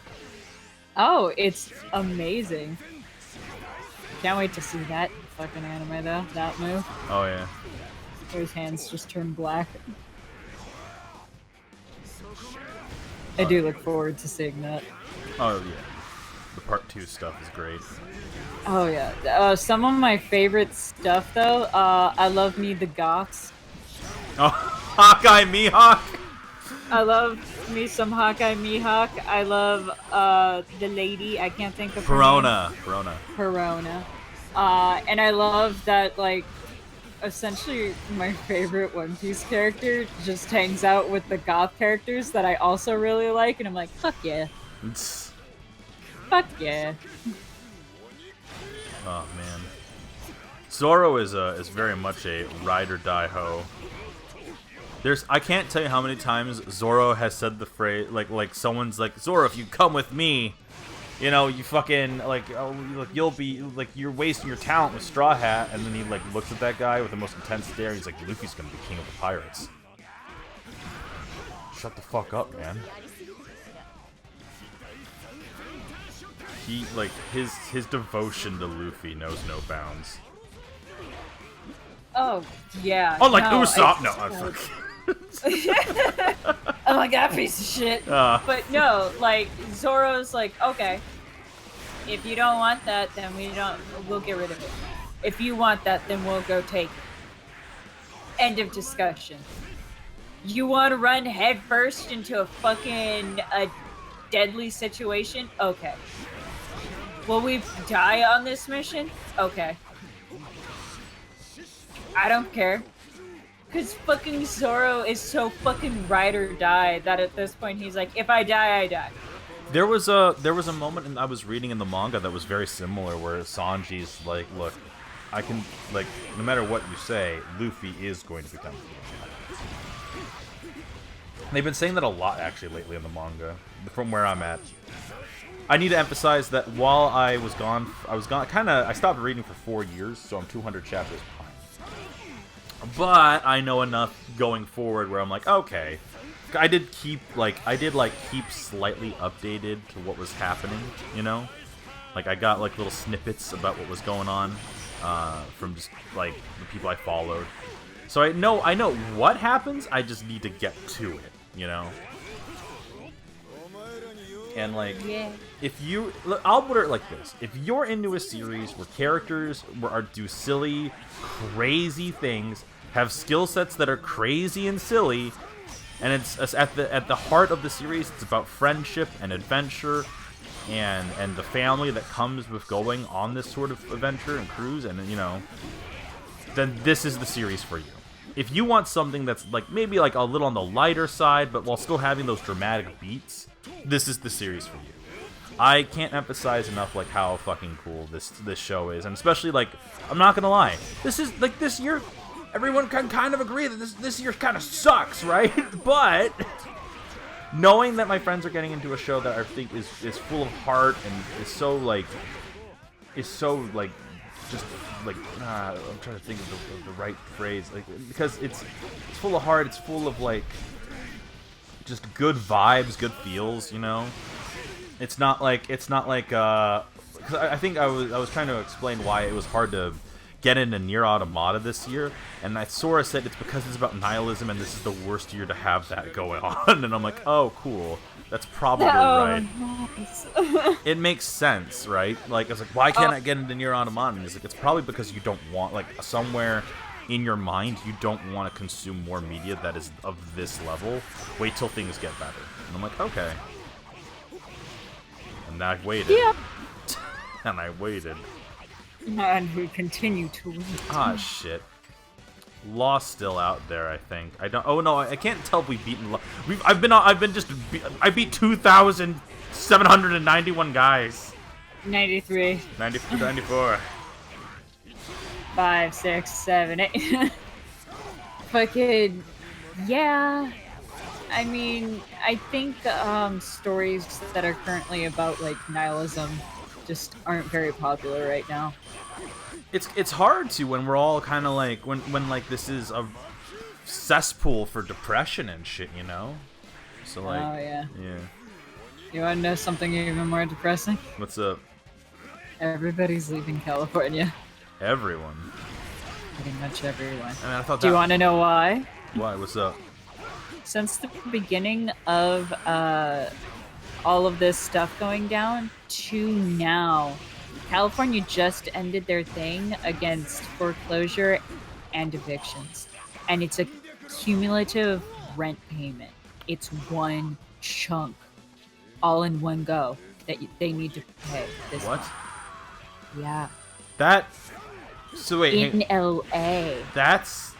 Oh, it's amazing. Can't wait to see that fucking anime, though. That move. Oh, yeah. Where his hands just turn black. I do look forward to seeing that. Oh, yeah. The part 2 stuff is great. Oh, yeah. Some of my favorite stuff, though, I love me the goths. Oh, Hawkeye Mihawk! I love me some Hawkeye Mihawk. I love the lady. I can't think of her name. Perona. And I love that, like, essentially my favorite One Piece character just hangs out with the goth characters that I also really like, and I'm like, fuck yeah. Fuck yeah. Oh, man. Zoro is very much a ride or die hoe. I can't tell you how many times Zoro has said the phrase, like someone's like, Zoro, if you come with me, You know, you fucking, like, oh, like, you'll be, like, you're wasting your talent with Straw Hat, and then he, like, looks at that guy with the most intense stare, and he's like, Luffy's gonna be king of the pirates. Shut the fuck up, man. He, like, his devotion to Luffy knows no bounds. Oh, yeah. Oh, like, no, Usopp? No, I'm fucking... Oh my god, piece of shit. But no, like, Zoro's like, okay, if you don't want that, then we'll get rid of it. If you want that, then we'll go take it. End of discussion. You want to run headfirst into a deadly situation? Okay. Will we die on this mission? Okay. I don't care. Because fucking Zoro is so fucking ride or die that at this point he's like, if I die, I die. There was a moment I was reading in the manga that was very similar where Sanji's like, look, I can, like, no matter what you say, Luffy is going to become king. They've been saying that a lot actually lately in the manga, from where I'm at. I need to emphasize that while I was gone, I stopped reading for 4 years, so I'm 200 chapters behind. But I know enough going forward where I'm like, okay, I did keep slightly updated to what was happening, you know? Like, I got, like, little snippets about what was going on from just, like, the people I followed. So I know what happens, I just need to get to it, you know? And, like, yeah. if you... Look, I'll put it like this. If you're into a series where characters do silly, crazy things, have skill sets that are crazy and silly, and it's at the heart of the series, it's about friendship and adventure and the family that comes with going on this sort of adventure and cruise, and, you know, then this is the series for you. If you want something that's, like, maybe, like, a little on the lighter side, but while still having those dramatic beats, this is the series for you. I can't emphasize enough, like, how fucking cool this show is, and especially, like, I'm not gonna lie, this is, like, this year, everyone can kind of agree that this year kind of sucks, right? But knowing that my friends are getting into a show that I think is full of heart and is so just like I'm trying to think of the right phrase, like, because it's full of heart, it's full of, like, just good vibes, good feels, you know. It's not like 'cause I think I was trying to explain why it was hard to get into Nier Automata this year, and Sora said it's because it's about nihilism and this is the worst year to have that going on. And I'm like, oh, cool, that's probably right. Nice. It makes sense, right? Like, I was like, why can't I get into Nier Automata? And he's like, it's probably because you don't want, like, somewhere in your mind you don't want to consume more media that is of this level. Wait till things get better. And I'm like, okay. And I waited. Yep. And I waited. And we continue to wait. Ah, shit. Law's still out there, I think. I don't. Oh no, I can't tell if we've beaten Law. I beat 2,791 guys. 93. 94. 5, 6, 7, 8. Fucking, yeah. I mean, I think stories that are currently about, like, nihilism just aren't very popular right now. It's hard to when we're all kind of like when like this is a cesspool for depression and shit, you know. So, like, oh yeah. Yeah. You want to know something even more depressing? What's up? Everybody's leaving California. Everyone. Pretty much everyone. I mean, I thought. Do you want to know why? Why? What's up? Since the beginning of all of this stuff going down to now, California just ended their thing against foreclosure and evictions. And it's a cumulative rent payment. It's one chunk, all in one go, that they need to pay this What? month. Yeah. That. So wait. In LA. That's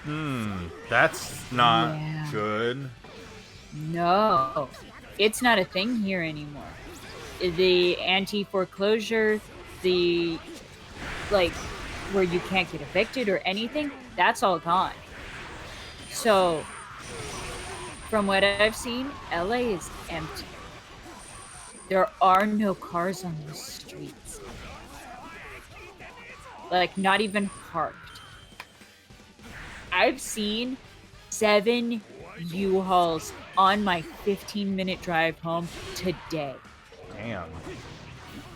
not good. No. It's not a thing here anymore. The anti-foreclosure, the, like, where you can't get evicted or anything, that's all gone. So, from what I've seen, LA is empty. There are no cars on the streets. Like, not even parked. I've seen 7 U-Hauls on my 15-minute drive home today. Damn.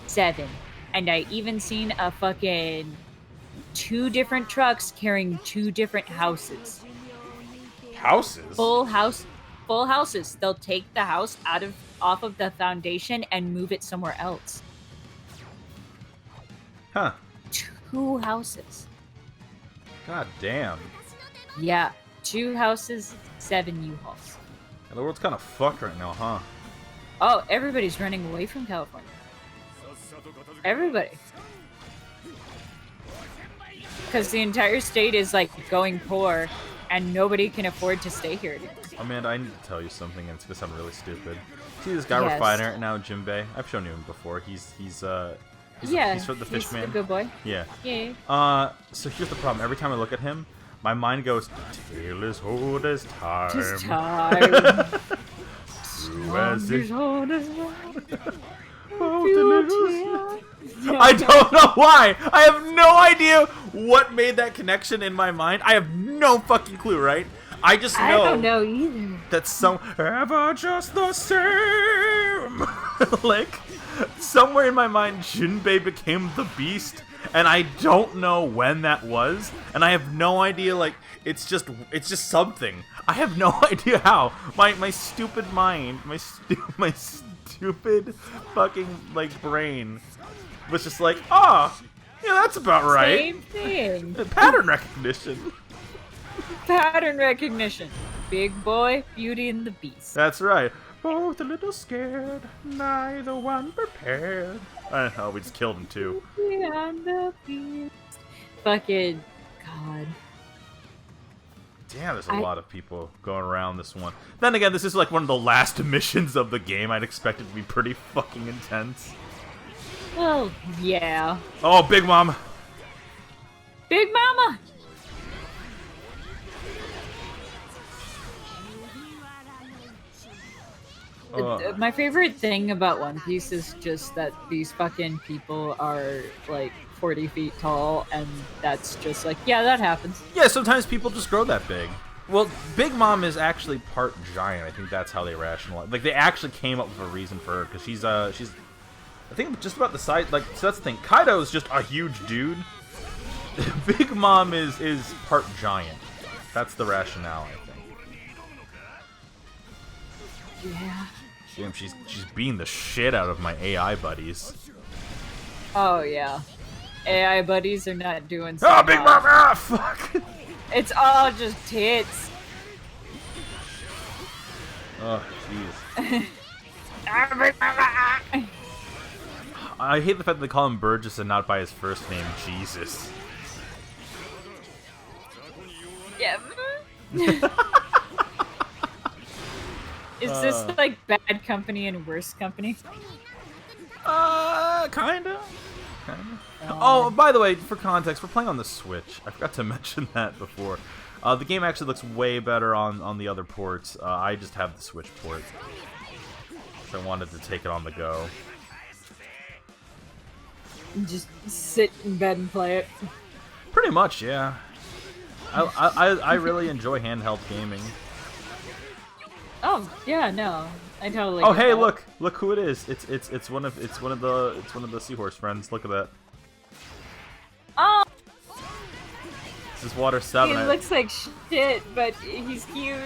7. And I even seen a fucking 2 different trucks carrying 2 different houses. Houses? Full houses. They'll take the house off of the foundation and move it somewhere else. Huh. 2 houses. God damn. Yeah. 2 houses, 7 U-Hauls. The world's kind of fucked right now, huh? Oh, everybody's running away from California. Everybody. Because the entire state is, like, going poor, and nobody can afford to stay here anymore. Amanda, I need to tell you something, and it's gonna sound really stupid. See this guy Yes. we're fighting right now, Jinbei? I've shown you him before. He's from the He's Fishman. a good boy. Yeah. Yeah. So here's the problem. Every time I look at him, my mind goes, "Tale as old as time." Just time. True as it- Old as I don't know why. I have no idea what made that connection in my mind. I have no fucking clue, right? I just know. I don't know either. That some ever just the same. Like somewhere in my mind, Jinbei became the Beast, and I don't know when that was, and I have no idea. Like it's just something. I have no idea how. My stupid mind, my stupid fucking like brain was just like, yeah, that's about right. Same thing. Pattern recognition. Pattern recognition. Big boy, Beauty and the Beast. That's right. Both a little scared, neither one prepared. Oh, we just killed him too. And the Beast. Fucking God. Damn, there's a lot of people going around this one. Then again, this is like one of the last missions of the game. I'd expect it to be pretty fucking intense. Well, yeah. Oh, Big Mom. Big Mama! My favorite thing about One Piece is just that these fucking people are like 40 feet tall, and that's just like, yeah, that happens. Yeah, sometimes people just grow that big. Well, Big Mom is actually part giant. I think that's how they rationalize. Like, they actually came up with a reason for her, because she's I think just about the size. Like, so that's the thing. Kaido is just a huge dude. Big Mom is part giant. That's the rationale, I think. Yeah. Damn, she's beating the shit out of my AI buddies. Oh, yeah. AI buddies are not doing so Oh, Big hot. Mom! Ah, fuck! It's all just tits. Oh, jeez. I hate the fact that they call him Burgess and not by his first name, Jesus. Yeah. Is this like Bad Company and Worse Company? Kinda. Oh, by the way, for context, we're playing on the Switch. I forgot to mention that before. The game actually looks way better on the other ports. I just have the Switch port. So I wanted to take it on the go. Just sit in bed and play it. Pretty much, yeah. I really enjoy handheld gaming. Oh yeah, no, I totally. Oh get hey, that. look who it is. It's one of the seahorse friends. Look at that. Oh, This is Water 7. he looks like shit, but he's cute.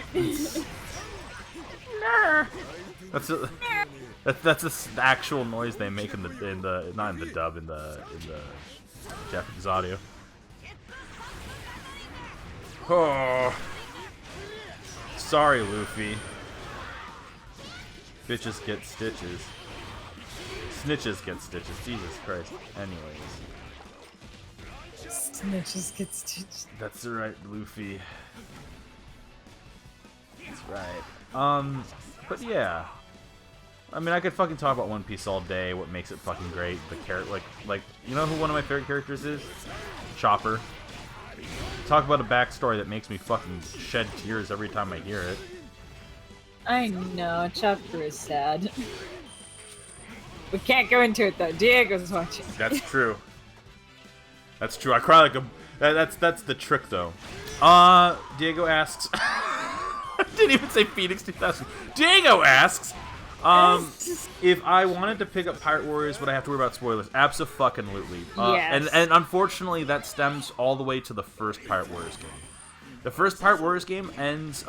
That's the actual noise they make in the not in the dub, in the Japanese audio. Oh, sorry, Luffy. Bitches get stitches. Snitches get stitches. Jesus Christ. Anyways, Snitches get stitched. that's right, Luffy. That's right. But yeah. I mean, I could fucking talk about One Piece all day. What makes it fucking great? The like, you know who one of my favorite characters is? Chopper. Talk about a backstory that makes me fucking shed tears every time I hear it. I know, Chopper is sad. We can't go into it though. Diego's watching. That's true. That's true. I cry like a. That's the trick though. Diego asks. I didn't even say Phoenix 2000. Diego asks. If I wanted to pick up Pirate Warriors, would I have to worry about spoilers? Abso-fucking-lutely. Yes. And unfortunately, that stems all the way to the first Pirate Warriors game. The first Pirate Warriors game ends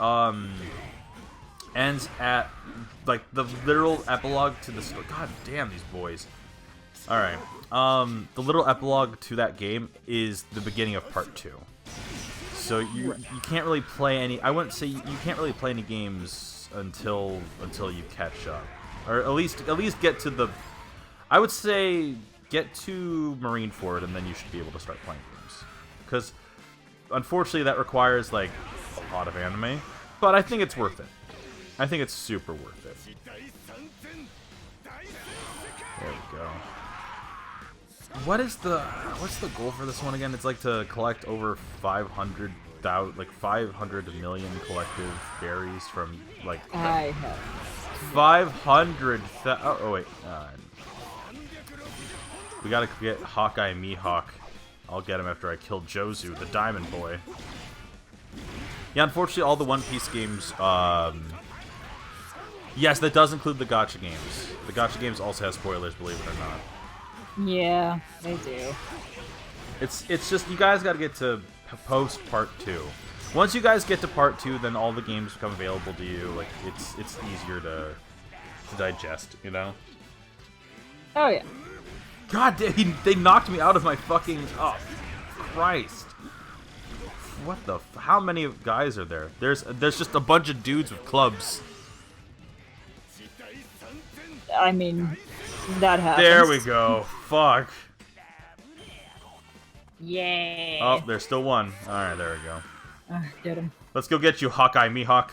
at like the literal epilogue to the story. God damn these boys. All right. The literal epilogue to that game is the beginning of part 2. So you can't really play any. I wouldn't say you can't really play any games until you catch up, or at least get to the. I would say get to Marineford, and then you should be able to start playing games. Because unfortunately, that requires like a lot of anime, but I think it's worth it. I think it's super worth it. There we go. What's the goal for this one again? It's like to collect over 500 million collective berries from like. I have 500. Oh wait. We gotta get Hawkeye Mihawk. I'll get him after I kill Jozu, the Diamond Boy. Yeah, unfortunately, all the One Piece games. Yes, that does include the gacha games. The gacha games also have spoilers, believe it or not. Yeah, they do. It's just you guys got to get to post part 2. Once you guys get to part 2, then all the games become available to you. Like it's easier to digest, you know. Oh yeah. God damn, they knocked me out of my fucking. Oh, Christ! What the? How many guys are there? There's just a bunch of dudes with clubs. I mean, that happens. There we go. Fuck. Yeah. Oh, there's still one. All right, there we go. Get him. Let's go get you, Hawkeye Mihawk.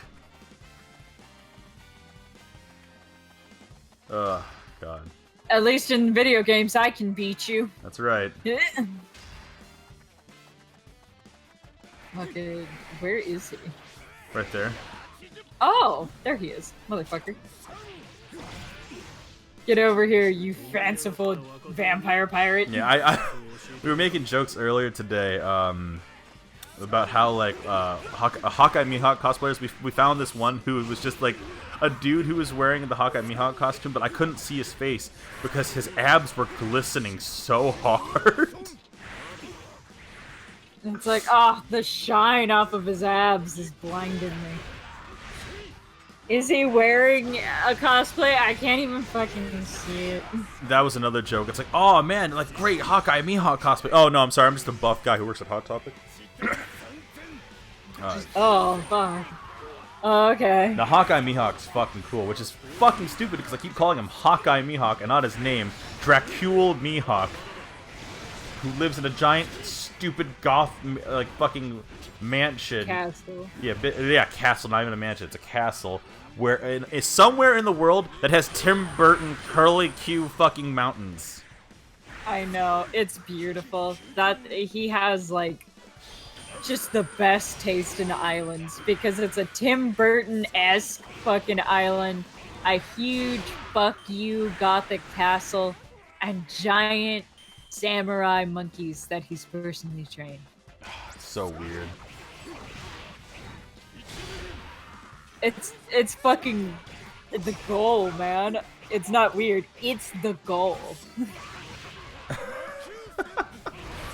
Ugh, God. At least in video games, I can beat you. That's right. Okay, where is he? Right there. Oh, there he is, motherfucker. Get over here, you fanciful vampire pirate. Yeah, we were making jokes earlier today about how like Hawkeye Mihawk cosplayers. We found this one who was just like a dude who was wearing the Hawkeye Mihawk costume, but I couldn't see his face because his abs were glistening so hard. It's like, oh, the shine off of his abs is blinding me. Is he wearing a cosplay? I can't even fucking see it. That was another joke. It's like, oh man, like great Hawkeye Mihawk cosplay. Oh no, I'm sorry, I'm just a buff guy who works at Hot Topic. Oh, fuck. Okay. Now Hawkeye Mihawk's fucking cool, which is fucking stupid because I keep calling him Hawkeye Mihawk and not his name, Dracule Mihawk, who lives in a giant, stupid goth like fucking mansion. Castle. Yeah, castle. Not even a mansion. It's a castle where it's somewhere in the world that has Tim Burton curly Q fucking mountains. I know, it's beautiful. That he has like just the best taste in islands because it's a Tim Burton-esque fucking island, a huge fuck you gothic castle, and giant samurai monkeys that he's personally trained. It's so weird. It's fucking the goal, man. It's not weird. It's the goal.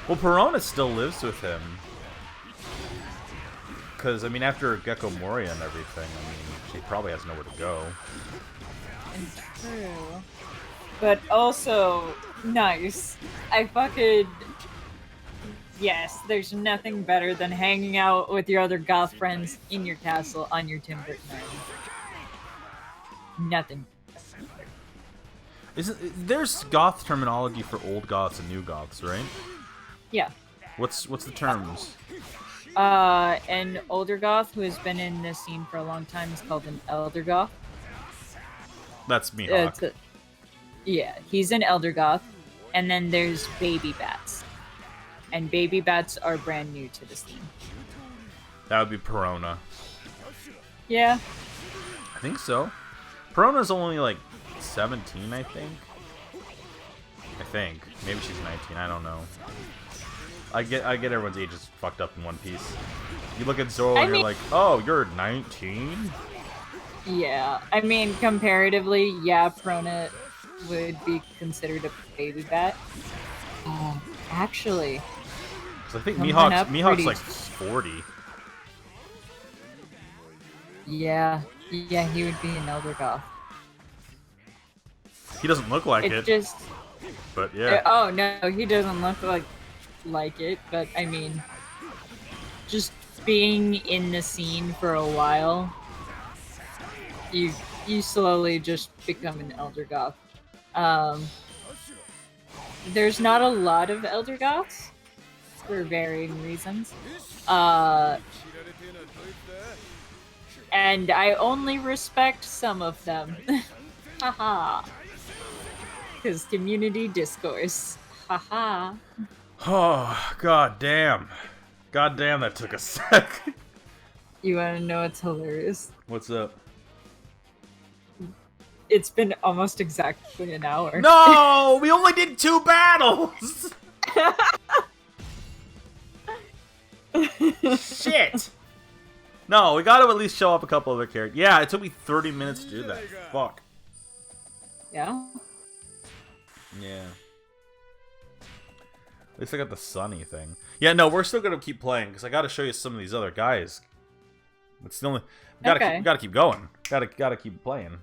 Well, Perona still lives with him. Because, I mean, after Gecko Moria and everything, I mean, she probably has nowhere to go. And true. But also, nice. I fucking... Yes, there's nothing better than hanging out with your other goth friends in your castle on your Tim Burton Island. Nothing. There's goth terminology for old goths and new goths, right? Yeah. What's the terms? An older goth who has been in this scene for a long time is called an elder goth. That's Mihawk. Yeah, he's an elder goth. And then there's baby bats. And baby bats are brand new to this theme. That would be Perona. Yeah. I think so. Perona's only like 17, I think. I think. Maybe she's 19. I don't know. I get everyone's ages fucked up in One Piece. You look at Zoro and you're like, oh, you're 19? Yeah, I mean, comparatively, yeah, Prona would be considered a baby bat. Actually, So I think coming up Mihawk's pretty- like 40. yeah, he would be an elder goth. He doesn't look like It it, just, but yeah. oh no, he doesn't look like it. But I mean, just being in the scene for a while, you slowly just become an elder goth. There's not a lot of elder goths for varying reasons. And I only respect some of them. Haha. Because community discourse. Haha. Oh, god damn. God damn, that took a sec. You wanna know what's hilarious? What's up? It's been almost exactly an hour. No! We only did 2 battles! Shit! No, we gotta at least show up a couple other characters. Yeah, it took me 30 minutes to do that. Fuck. Yeah? Yeah. At least I got the Sunny thing. Yeah, no, we're still gonna keep playing, because I gotta show you some of these other guys. It's the only... Gotta keep going. Gotta keep playing.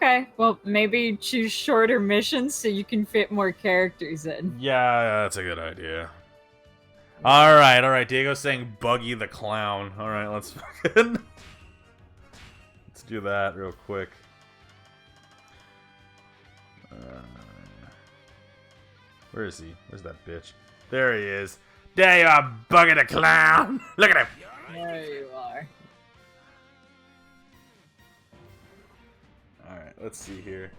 Okay, well, maybe choose shorter missions so you can fit more characters in. Yeah, that's a good idea. Alright, Diego's saying Buggy the Clown. Alright, let's fucking... let's do that real quick. Where is he? Where's that bitch? There he is. There you are, Buggy the Clown! Look at him! There you are. Alright, let's see here.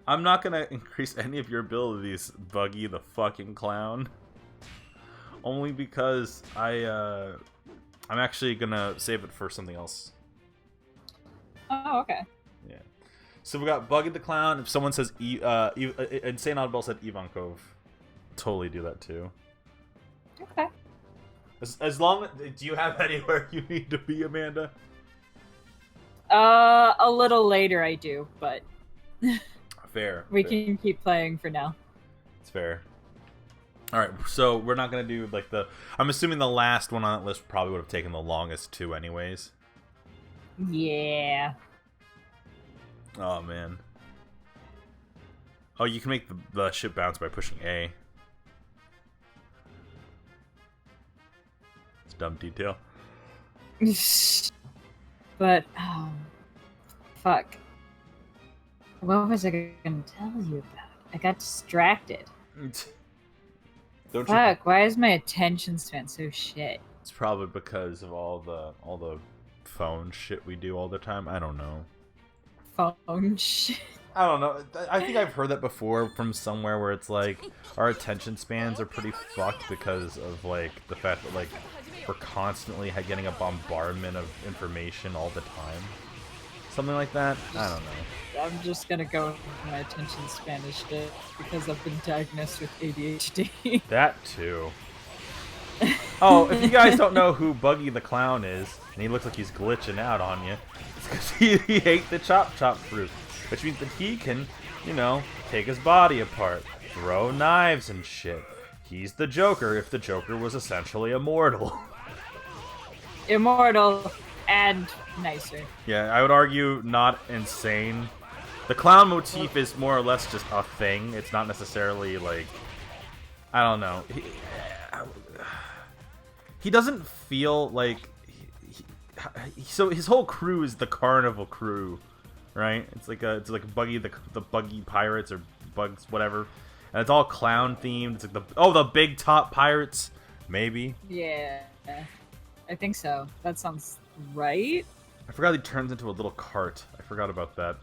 I'm not gonna increase any of your abilities, Buggy the fucking Clown. Only because I'm actually gonna save it for something else. Oh, okay. Yeah. So we got Buggy the Clown. If someone says Insane Oddball said Ivankov, totally do that too. Okay. As long do you have anywhere you need to be, Amanda? A little later I do, but Fair. we fair. can keep playing for now. It's fair. All right, so we're not gonna do like the. I'm assuming the last one on that list probably would have taken the longest too, anyways. Yeah. Oh man. Oh, you can make the ship bounce by pushing A. It's a dumb detail. But, fuck. What was I gonna tell you about? I got distracted. Don't you? Fuck, why is my attention span so shit? It's probably because of all the phone shit we do all the time. I don't know. Phone shit. I don't know. I think I've heard that before from somewhere where it's like our attention spans are pretty fucked because of like the fact that like we're constantly getting a bombardment of information all the time. Something like that. I don't know. I'm just gonna go with my attention span is shit because I've been diagnosed with ADHD. That too. Oh, if you guys don't know who Buggy the Clown is, and he looks like he's glitching out on you, it's because he ate the chop fruit. Which means that he can, you know, take his body apart, throw knives and shit. He's the Joker if the Joker was essentially immortal. Immortal and nicer. Yeah, I would argue not insane. The clown motif is more or less just a thing. It's not necessarily like... I don't know. He doesn't feel like... So his whole crew is the Carnival crew. Right? It's like Buggy the Buggy Pirates or Bugs whatever, and it's all clown themed. It's like the Big Top Pirates, maybe. Yeah, I think so. That sounds right. I forgot he turns into a little cart. I forgot about that.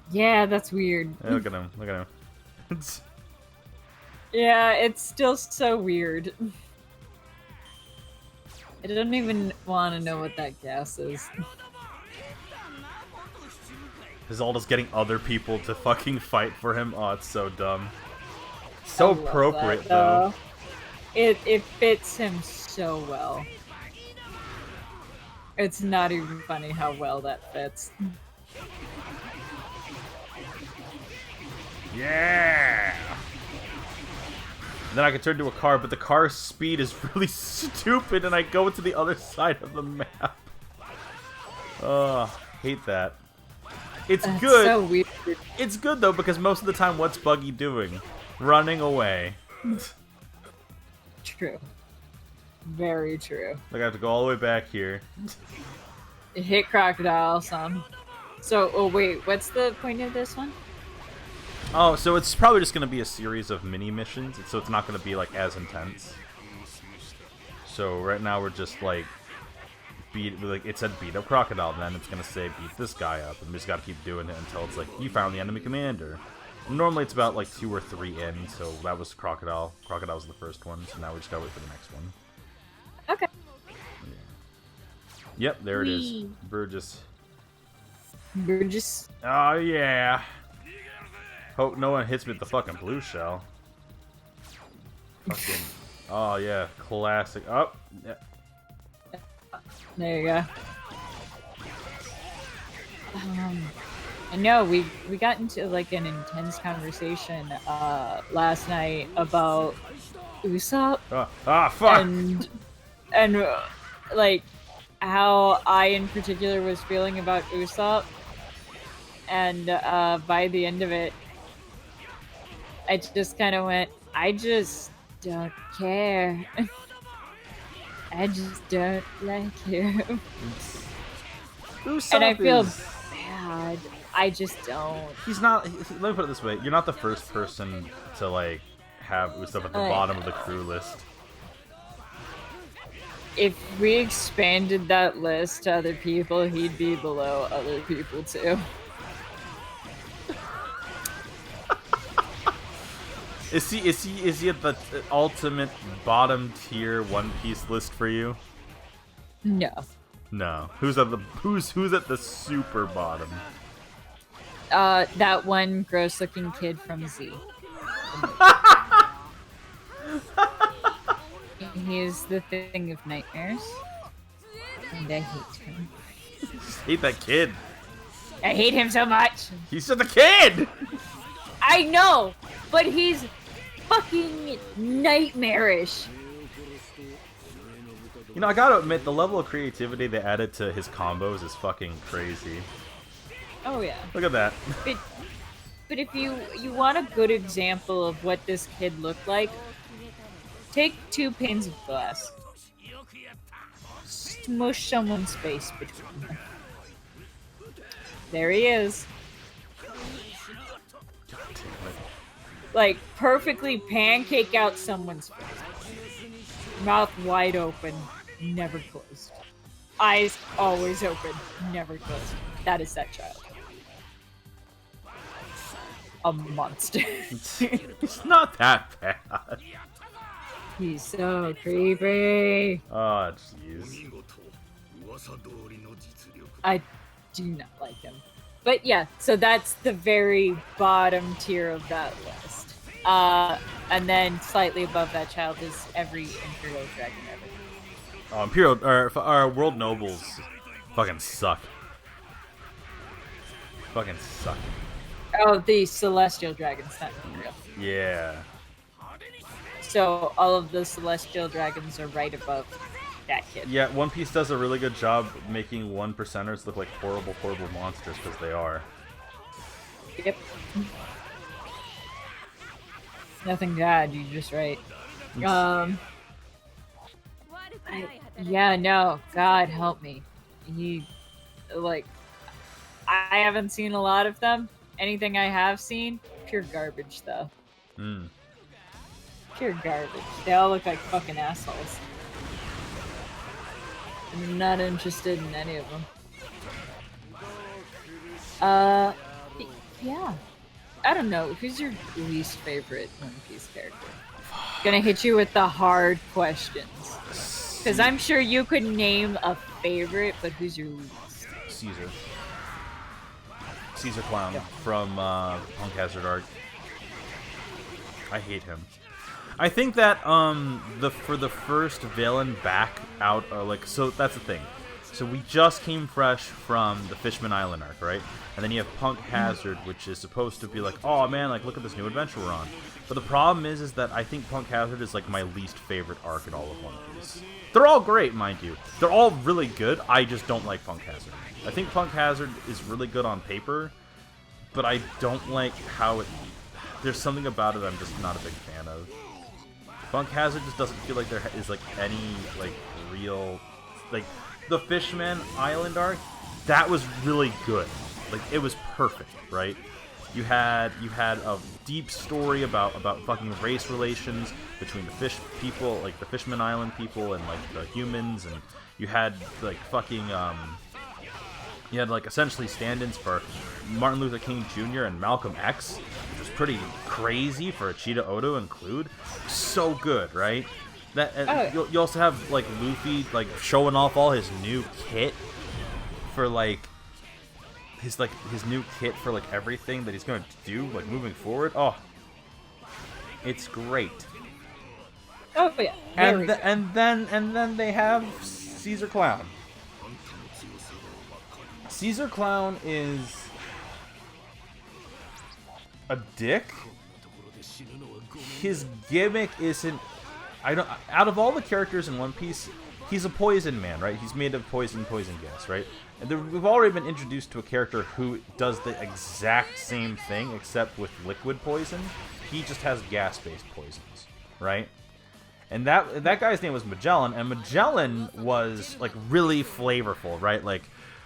Yeah, that's weird. Yeah, look at him. Look at him. Yeah, it's still so weird. I don't even want to know what that gas is. Zalda's getting other people to fucking fight for him. Oh, it's so dumb. So appropriate, though. It fits him so well. It's not even funny how well that fits. Yeah! And then I can turn to a car, but the car's speed is really stupid, and I go to the other side of the map. Hate that. It's That's good. So weird. It's good, though, because most of the time, what's Buggy doing? Running away. True. Very true. Like, I have to go all the way back here. Hit Crocodile some. So, oh wait, what's the point of this one? Oh, so it's probably just going to be a series of mini missions, so it's not going to be, like, as intense. So right now we're just, like, it said beat up Crocodile, then it's going to say beat this guy up, and we just got to keep doing it until it's like, you found the enemy commander. Normally it's about, like, 2 or 3 in, so that was Crocodile. Crocodile was the first one, so now we just got to wait for the next one. Okay. Yeah. Yep, there it is. Burgess. Burgess. Oh, yeah. Hope no one hits me with the fucking blue shell. Fucking. Oh, yeah. Classic. Oh, yeah. There you go. I know we got into like an intense conversation last night about Usopp. Fuck. And like how I in particular was feeling about Usopp, and by the end of it, I just kind of went, I just don't care. I just don't like him. Usopp And I feel is... bad. I just don't. He's not... Let me put it this way. You're not the first person to, like, have Usopp at the bottom of the crew list. If we expanded that list to other people, he'd be below other people, too. Is he at the ultimate bottom tier One Piece list for you? No. No. Who's at the super bottom? That one gross-looking kid from Z. He's the thing of nightmares, and I hate him. Hate that kid. I hate him so much. He's just a kid. I know, but he's fucking nightmarish. You know, I gotta admit, the level of creativity they added to his combos is fucking crazy. Oh yeah. Look at that. But if you want a good example of what this kid looked like, take 2 panes of glass, smush someone's face between them. There he is. Like, perfectly pancake out someone's face. Mouth wide open, never closed. Eyes always open, never closed. That is that child. A monster. It's not that bad. He's so creepy. Oh, jeez. I do not like him. But yeah, so that's the very bottom tier of that list. And then slightly above that child is every Imperial Dragon ever. Imperial, or World Nobles fucking suck. Fucking suck. Oh, the Celestial Dragons, not Imperial. Yeah. So all of the Celestial Dragons are right above that kid. Yeah, One Piece does a really good job making 1%ers look like horrible, horrible monsters, because they are. Yep. Nothing bad, you're just right. Yeah, no, God help me. I haven't seen a lot of them. Anything I have seen, pure garbage, though. Pure garbage. They all look like fucking assholes. I'm not interested in any of them. Yeah. I don't know. Who's your least favorite One Piece character? Gonna hit you with the hard questions. Because I'm sure you could name a favorite, but who's your least? Caesar. Caesar Clown from Punk Hazard Arc. I hate him. I think that for the first villain back out, so that's the thing. So we just came fresh from the Fishman Island arc, right? And then you have Punk Hazard, which is supposed to be like, oh man, like look at this new adventure we're on. But the problem is that I think Punk Hazard is like my least favorite arc in all of One Piece. They're all great, mind you. They're all really good. I just don't like Punk Hazard. I think Punk Hazard is really good on paper, but I don't like how it. There's something about it I'm just not a big fan of. Punk Hazard just doesn't feel like there is like any like real like. The Fishman Island arc, that was really good. Like it was perfect, right? You had a deep story about fucking race relations between the fish people, like the Fishman Island people and like the humans, and you had like fucking you had like essentially stand-ins for Martin Luther King Jr. and Malcolm X, which was pretty crazy for a Cheetah Oda to include. So good, right? That you also have like Luffy like showing off all his new kit for like his new kit for like everything that he's going to do like moving forward. Oh, it's great. Oh yeah. And then they have Caesar Clown. Caesar Clown is a dick. His gimmick isn't. Out of all the characters in One Piece, he's a poison man, right? He's made of poison gas, right? And we've already been introduced to a character who does the exact same thing, except with liquid poison. He just has gas-based poisons, right? And that guy's name was Magellan, and Magellan was, like, really flavorful, right? Like,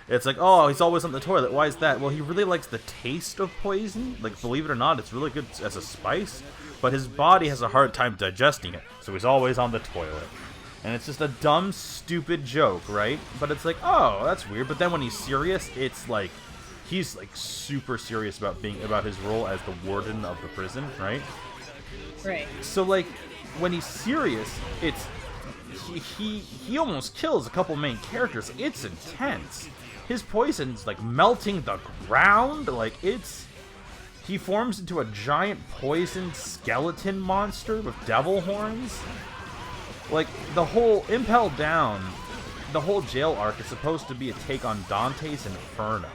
it's like, oh, he's always on the toilet. Why is that? Well, he really likes the taste of poison. Like, believe it or not, it's really good as a spice. But his body has a hard time digesting it, so he's always on the toilet. And it's just a dumb, stupid joke, right? But it's like, oh, that's weird. But then when he's serious, it's like, he's like super serious about his role as the warden of the prison, right? Right. So like, when he's serious, it's he almost kills a couple main characters. It's intense. His poison's like melting the ground. Like he forms into a giant poisoned skeleton monster with devil horns. Like, the whole Impel Down, the whole jail arc is supposed to be a take on Dante's Inferno.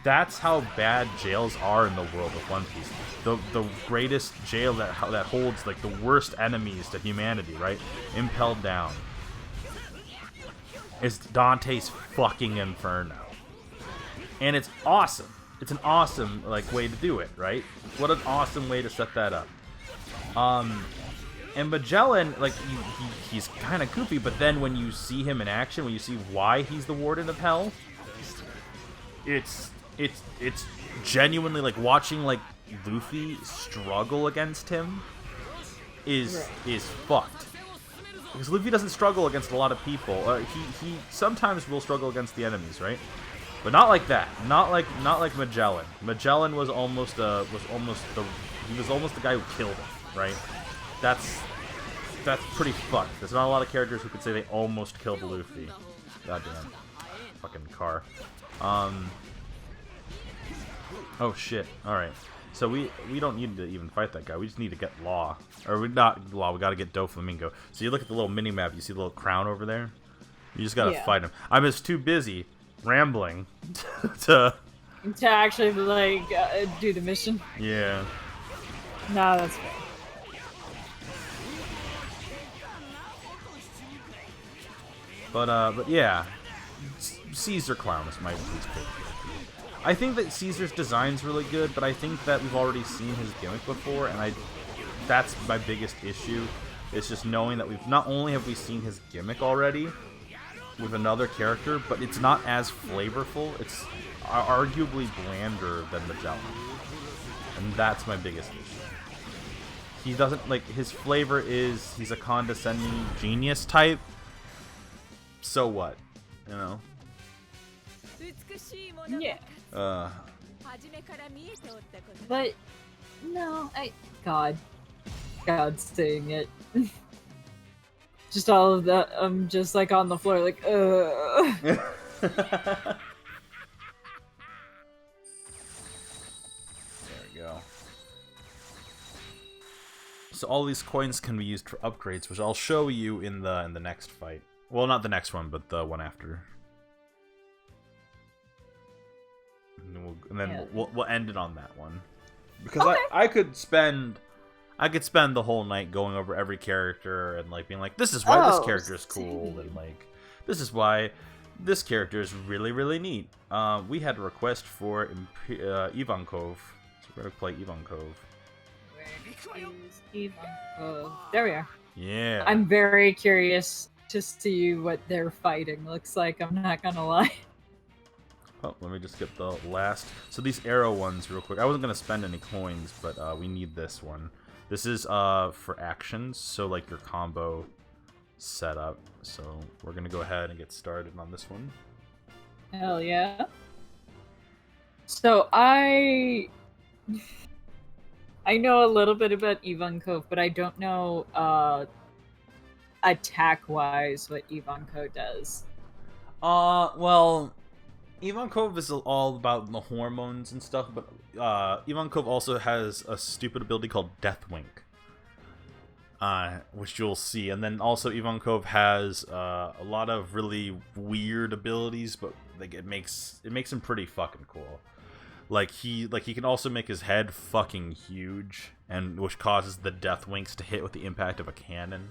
That's how bad jails are in the world of One Piece. The greatest jail that holds, like, the worst enemies to humanity, right? Impel Down is Dante's fucking Inferno. And it's awesome. It's an awesome, like, way to do it, right? What an awesome way to set that up. And Magellan, like, he's kind of goofy, but then when you see him in action, when you see why he's the Warden of Hell, it's genuinely, like, watching, like, Luffy struggle against him is fucked. Because Luffy doesn't struggle against a lot of people. He sometimes will struggle against the enemies, right? But not like that. Not like Magellan. Magellan was almost the guy who killed him, right? That's pretty fucked. There's not a lot of characters who could say they almost killed Luffy. Goddamn. Fucking car. Oh shit. Alright. So we don't need to even fight that guy. We just need to get Law. Or not Law, we gotta get Doflamingo. So you look at the little mini-map, you see the little crown over there? You just gotta fight him. I'm just too busy rambling to actually, like, do the mission. Yeah. No, that's fair. But yeah, Caesar Clown is my least favorite. I think that Caesar's design's really good, but I think that we've already seen his gimmick before, and that's my biggest issue. It's just knowing that not only have we seen his gimmick already with another character, but it's not as flavorful. It's arguably blander than Magellan, and that's my biggest issue. He doesn't, like, his flavor is he's a condescending genius type. So what? You know? Yeah. But no, God's saying it. Just all of that. I'm just like on the floor, like, go. So all these coins can be used for upgrades, which I'll show you in the next fight. Well, not the next one, but the one after. And then we'll end it on that one, because Okay. I could spend the whole night going over every character and like being like, this is why this character is cool, and like this is why this character is really, really neat. We had a request for Ivankov, so we're gonna play Ivankov. Where is Ivankov? There we are. Yeah. I'm very curious to see what their fighting looks like. I'm not gonna lie. Oh, let me just get the last. So these arrow ones real quick. I wasn't going to spend any coins, but we need this one. This is for actions, so like your combo setup. So we're going to go ahead and get started on this one. Hell yeah. So I know a little bit about Ivankov, but I don't know attack-wise what Ivankov does. Well, Ivankov is all about the hormones and stuff, but Ivankov also has a stupid ability called Deathwink, which you'll see. And then also Ivankov has a lot of really weird abilities, but like it makes him pretty fucking cool. Like he can also make his head fucking huge, and which causes the Deathwinks to hit with the impact of a cannon.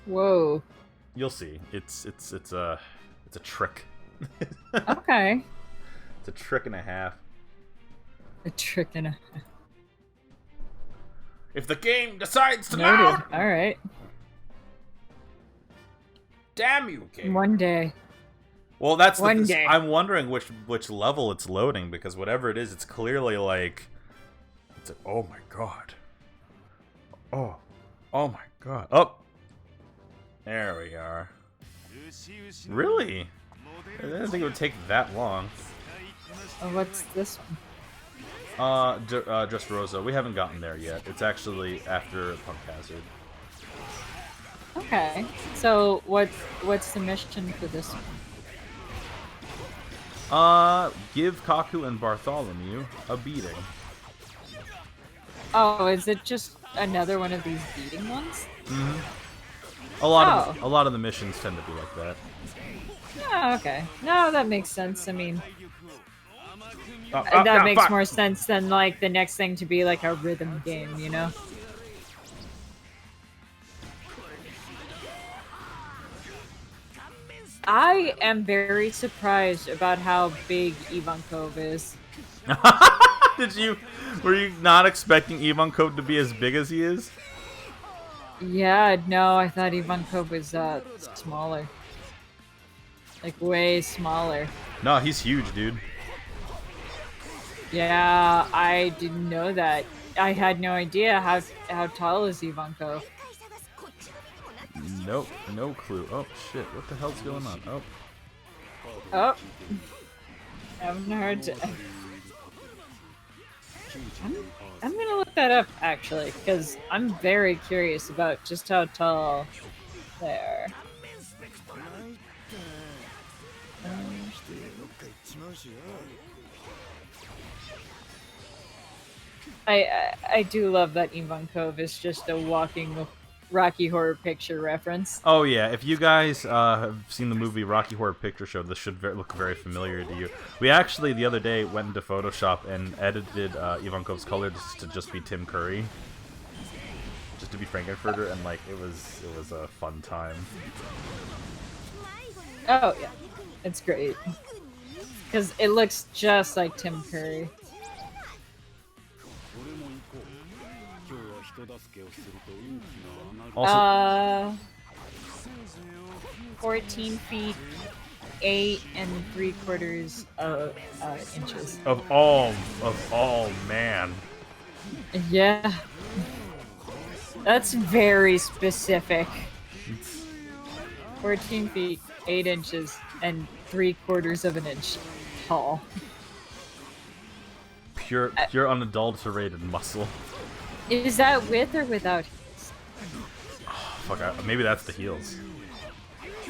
Whoa. You'll see. It's a trick. Okay. It's a trick and a half. A trick and a If the game decides to noted. load, All right. damn you, game. One day. Well, that's One day. I'm wondering which level it's loading, because whatever it is, it's clearly like, it's like, oh my god. Oh my god. Oh, there we are. Really? I didn't think it would take that long. Oh, what's this one? Just Rosa. We haven't gotten there yet. It's actually after Punk Hazard. Okay. So what's the mission for this one? Give Kaku and Bartholomew a beating. Oh, is it just another one of these beating ones? A lot of the missions tend to be like that. Oh, okay. No, that makes sense. I mean, that that makes more sense than like the next thing to be like a rhythm game, you know? I am very surprised about how big Ivankov is. Were you not expecting Ivankov to be as big as he is? Yeah, no, I thought Ivankov was smaller. Like way smaller. No, he's huge, dude. Yeah, I didn't know that. I had no idea how tall is Ivankov. Nope, no clue. Oh shit, what the hell's going on? Oh. Oh. Haven't heard to... I'm gonna look that up, actually, because I'm very curious about just how tall they are. I do love that Ivankov is just a walking Rocky Horror Picture reference. Oh yeah, if you guys have seen the movie Rocky Horror Picture Show, this should look very familiar to you. We actually the other day went into Photoshop and edited Ivankov's colors to just be Tim Curry, just to be Frankenfurter, and like it was a fun time. Oh yeah, it's great because it looks just like Tim Curry. Also, 14 feet 8 3/4 inches. of all man. Yeah, that's very specific. 14 feet 8 inches and 3/4 of an inch tall. Pure unadulterated muscle. Is that with or without heels? Oh, fuck, maybe that's the heels.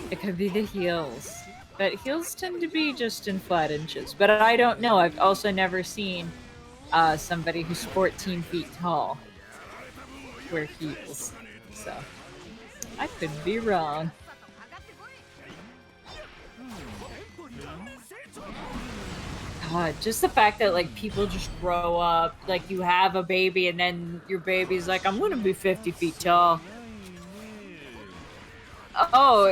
It could be the heels. But heels tend to be just in flat inches. But I don't know. I've also never seen somebody who's 14 feet tall wear heels. So I could be wrong. God, just the fact that like people just grow up, like you have a baby and then your baby's like, I'm gonna be 50 feet tall. Oh,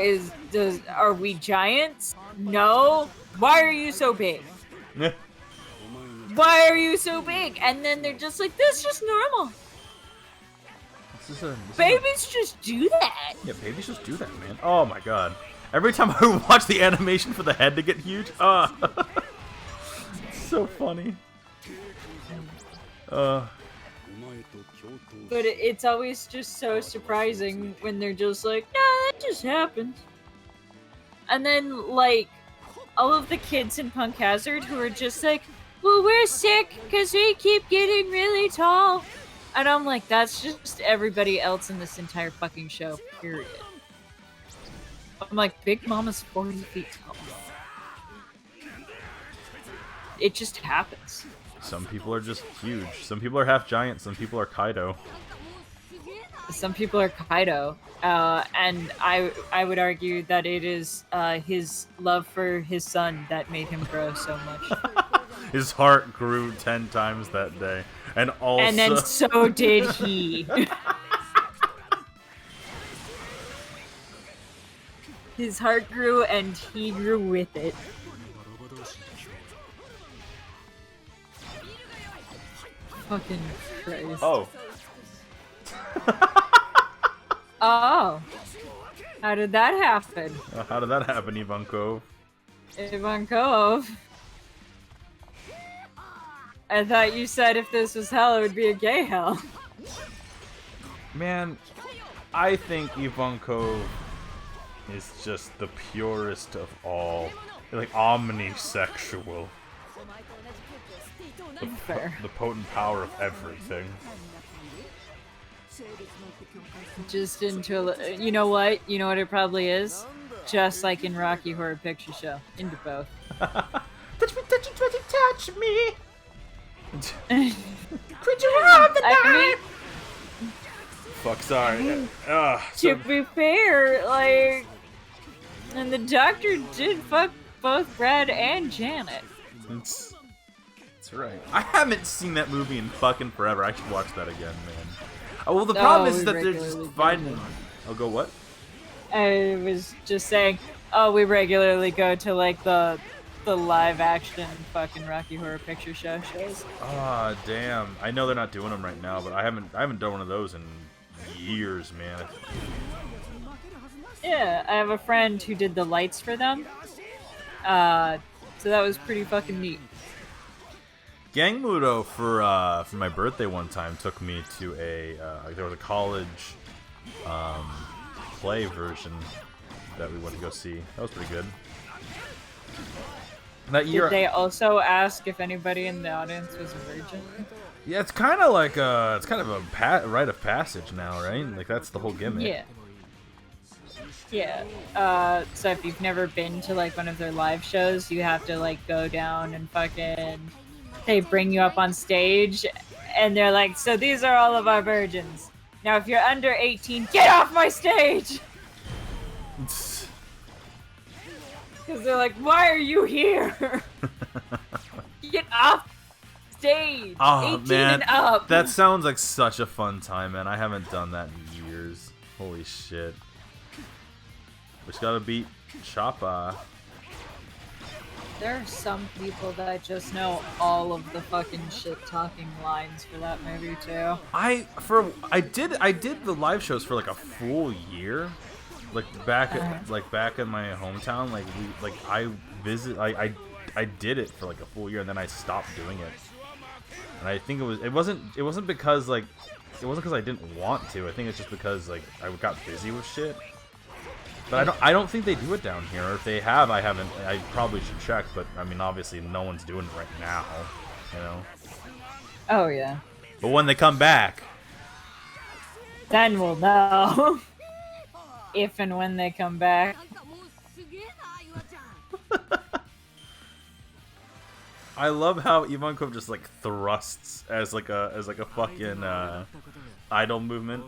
are we giants? No. Why are you so big? Why are you so big? And then they're just like, this is just normal. Babies just do that. Yeah, babies just do that, man. Oh my god. Every time I watch the animation for the head to get huge, it's so funny. But it's always just so surprising when they're just like, nah, that just happens. And then, like, all of the kids in Punk Hazard who are just like, well, we're sick because we keep getting really tall. And I'm like, that's just everybody else in this entire fucking show, period. I'm like, Big Mama's 40 feet tall. It just happens. Some people are just huge. Some people are half giant. Some people are Kaido. Some people are Kaido. And I would argue that it is his love for his son that made him grow so much. His heart grew 10 times that day. And also... And then so did he. His heart grew and he grew with it. Fucking Christ. Oh. Oh. How did that happen? How did that happen, Ivankov? Ivankov? I thought you said if this was hell, it would be a gay hell. Man, I think Ivankov is just the purest of all. Like, omnisexual. Fair. The potent power of everything. Just into a, you know what? You know what it probably is? Just like in Rocky Horror Picture Show. Into both. Touch me, touch me, touch me, touch me! Could you have the knife? Fuck, sorry. To be fair, like... And the doctor did fuck both Brad and Janet. That's right. I haven't seen that movie in fucking forever. I should watch that again, man. Oh, well, the problem is that they're just finding... I'll go what? I was just saying, oh, we regularly go to, like, the live action fucking Rocky Horror Picture Show shows. Ah, damn. I know they're not doing them right now, but I haven't done one of those in years, man. Yeah, I have a friend who did the lights for them. So that was pretty fucking neat. Gang Mudo for my birthday one time took me to there was a college play version that we went to go see. That was pretty good. That year, did they also ask if anybody in the audience was a virgin? Yeah, it's kind of like a rite of passage now, right? Like that's the whole gimmick. Yeah. Yeah. So if you've never been to like one of their live shows, you have to like go down and fucking. They bring you up on stage, and they're like, "So these are all of our virgins. Now, if you're under 18, get off my stage." Because they're like, why are you here? Get off stage. Oh, 18 man. and up. That sounds like such a fun time, man. I haven't done that in years. Holy shit. We just gotta beat Choppa. There are some people that just know all of the fucking shit-talking lines for that movie, too. I did the live shows for like a full year. Like back in my hometown, I did it for like a full year and then I stopped doing it. And I think it wasn't because I didn't want to. I think it's just because like I got busy with shit. But I don't think they do it down here. Or if they have, I haven't. I probably should check. But I mean, obviously, no one's doing it right now. You know. Oh yeah. But when they come back, then we'll know. If and when they come back. I love how Ivankov just like thrusts as like a fucking idol movement.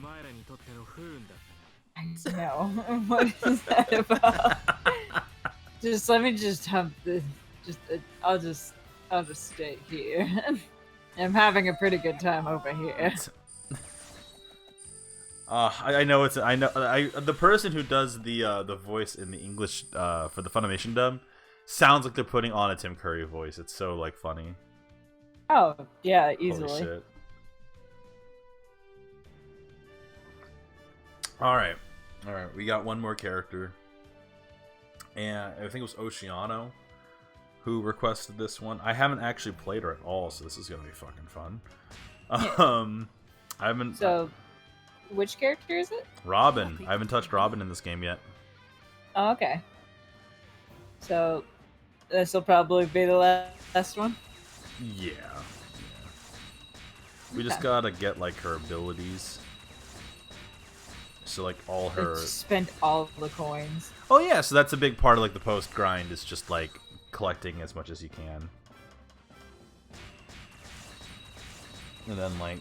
I know. What is that about? Just let me just have the. I'll just stay here. I'm having a pretty good time over here. I know the person who does the voice in the English for the Funimation dub sounds like they're putting on a Tim Curry voice. It's so like funny. Oh yeah, easily. Holy shit. All right, we got one more character, and I think it was Oceano who requested this one. I haven't actually played her at all, so this is gonna be fucking fun. Yeah. I haven't. So, which character is it? Robin. I haven't touched Robin in this game yet. Oh, okay. So, this will probably be the last one. Yeah. We just gotta get like her abilities. So like all her. Spend all the coins. Oh yeah, so that's a big part of like the post grind is just like collecting as much as you can. And then like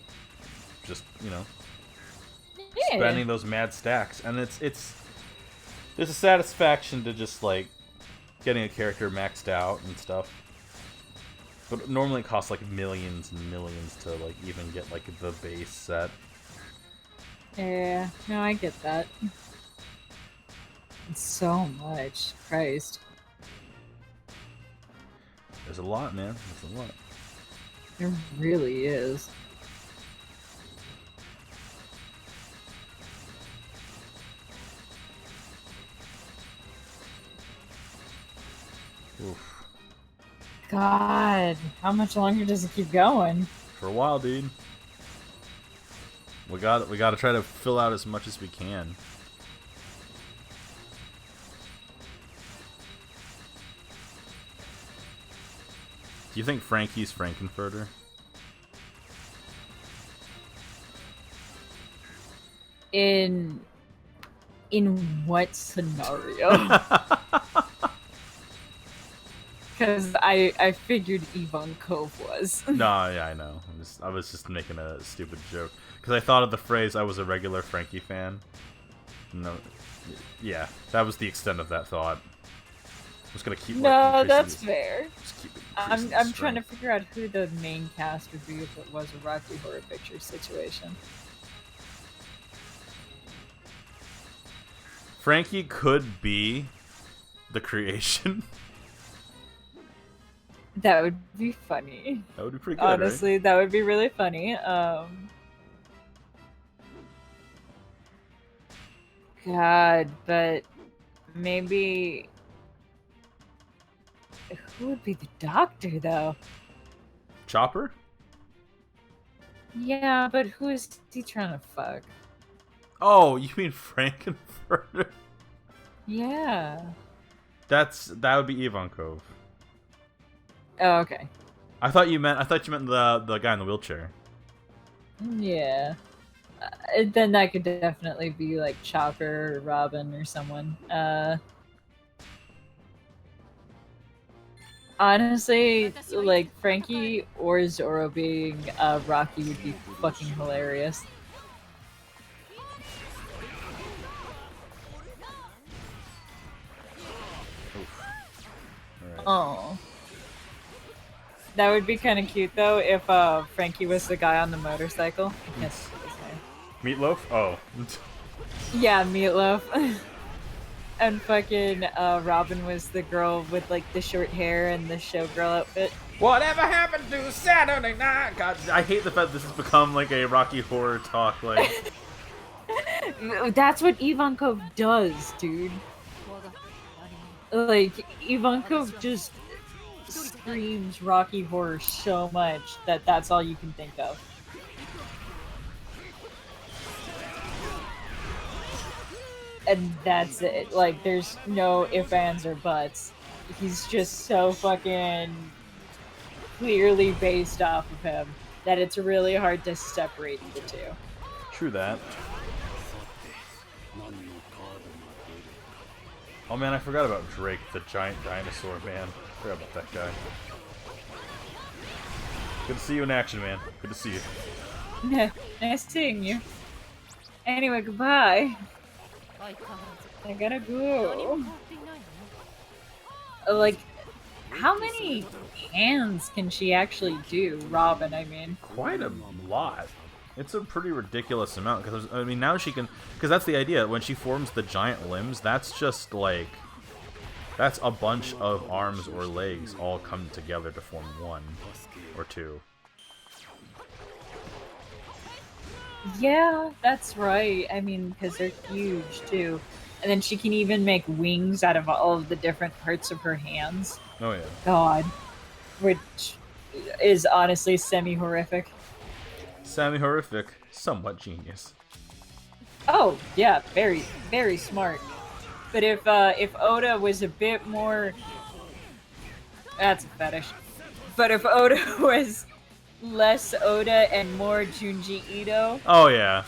just, you know, spending those mad stacks. And it's there's a satisfaction to just like getting a character maxed out and stuff. But normally it costs like millions and millions to like even get like the base set. Yeah, no, I get that. It's so much. Christ. There's a lot, man. There's a lot. There really is. Oof. God, how much longer does it keep going? For a while, dude. We got to try to fill out as much as we can. Do you think Frankie's Frankenfurter? In what scenario? Because I figured Ivankov was. No, yeah, I know. I was just making a stupid joke because I thought of the phrase "I was a regular Frankie fan." No, yeah, that was the extent of that thought. I'm just gonna keep. No, that's fair. Just keep I'm trying to figure out who the main cast would be if it was a Rocky Horror Picture situation. Frankie could be the creation. That would be funny. That would be pretty good. Honestly, right? that would be really funny. God, but maybe who would be the doctor though? Chopper? Yeah, but who is he trying to fuck? Oh, you mean Frankenfurter? Yeah. That would be Ivankov. Oh, okay. I thought you meant the guy in the wheelchair. Yeah. Then that could definitely be like Chopper or Robin or someone. Honestly, like Frankie or Zoro being Rocky would be fucking hilarious. Right. Oh. That would be kind of cute though if Frankie was the guy on the motorcycle. Yes. Meatloaf? Oh. Yeah, Meatloaf. And fucking Robin was the girl with like the short hair and the showgirl outfit. Whatever happened to Saturday night? God, I hate the fact this has become like a Rocky Horror talk. Like, that's what Ivankov does, dude. Like Ivankov just screams Rocky Horror so much that that's all you can think of. And that's it. Like, there's no ifs, ands, or buts. He's just so fucking clearly based off of him that it's really hard to separate the two. True that. Oh man, I forgot about Drake, the giant dinosaur man. I forgot about that guy. Good to see you in action, man. Good to see you. Nice seeing you. Anyway, goodbye. I gotta go. Like, how many hands can she actually do, Robin, I mean? Quite a lot. It's a pretty ridiculous amount, because, I mean, now she can... Because that's the idea. When she forms the giant limbs, that's just, like... That's a bunch of arms or legs all come together to form one. Or two. Yeah, that's right. I mean, because they're huge, too. And then she can even make wings out of all of the different parts of her hands. Oh, yeah. God. Which is honestly semi-horrific. Semi-horrific. Somewhat genius. Oh, yeah, very, very smart. But if Oda was a bit more... That's a fetish. But if Oda was less Oda and more Junji Ito... Oh, yeah.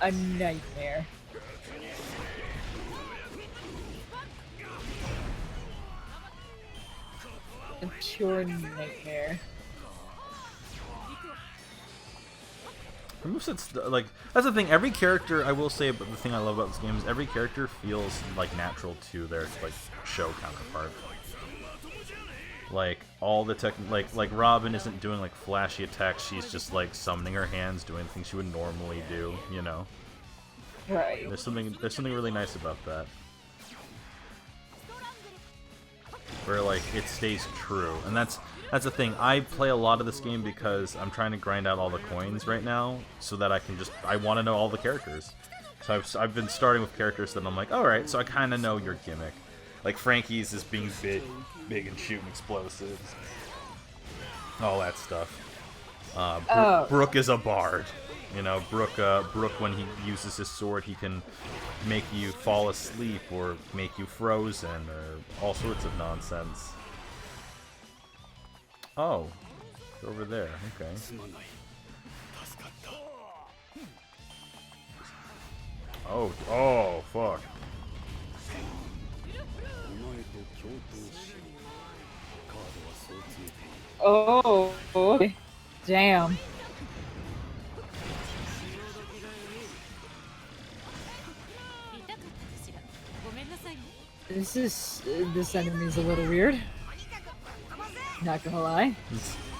A nightmare. A pure nightmare. Like, that's the thing. Every character, I will say, but the thing I love about this game is every character feels like natural to their like show counterpart. Like all the like Robin isn't doing like flashy attacks. She's just like summoning her hands, doing things she would normally do. You know. Right. There's something really nice about that. Where like it stays true, and that's the thing. I play a lot of this game because I'm trying to grind out all the coins right now, so that I can I want to know all the characters. So I've been starting with characters that I'm like, all right, so I kind of know your gimmick. Like Frankie's is being big and shooting explosives, all that stuff. Brook is a bard. You know, Brook when he uses his sword, he can make you fall asleep or make you frozen or all sorts of nonsense. Oh, it's over there. Okay. Oh, fuck. Oh, damn. This enemy's a little weird. Not gonna lie.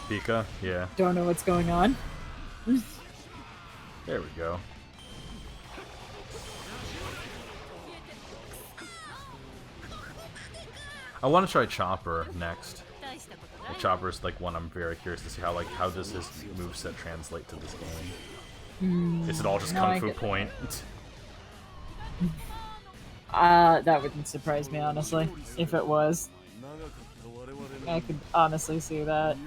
Pika, yeah. Don't know what's going on. There we go. I want to try Chopper next. Like, Chopper's like one I'm very curious to see how does his moveset translate to this game. Is it all just Kung Fu Point? That wouldn't surprise me, honestly, if it was. I could honestly see that.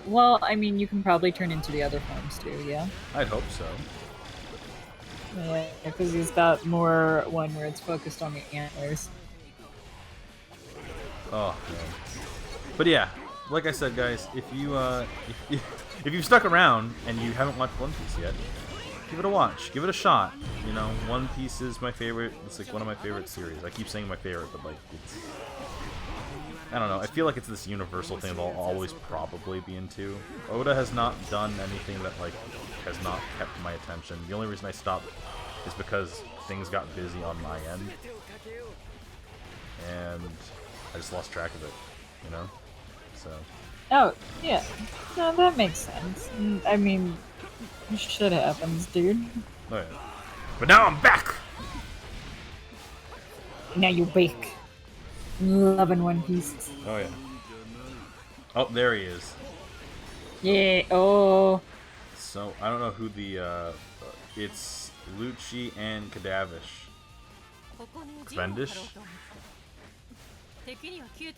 Well, I mean, you can probably turn into the other forms too, yeah? I'd hope so. Yeah, because he's got more one where it's focused on the antlers. Oh, man. But yeah, like I said, guys, if you've stuck around and you haven't watched One Piece yet, give it a watch. Give it a shot. You know, One Piece is my favorite. It's like one of my favorite series. I keep saying my favorite, but like it's... I don't know. I feel like it's this universal thing that I'll always probably be into. Oda has not done anything that like has not kept my attention. The only reason I stopped is because things got busy on my end, and I just lost track of it. You know, so. Oh yeah, no, that makes sense. I mean, shit happens, dude. Oh yeah. But now I'm back. Now you're back. Loving One Piece. Oh yeah. Oh, there he is. Yeah. Oh. So I don't know who the it's Lucci and Kadavish. Kvendish? Kadavish.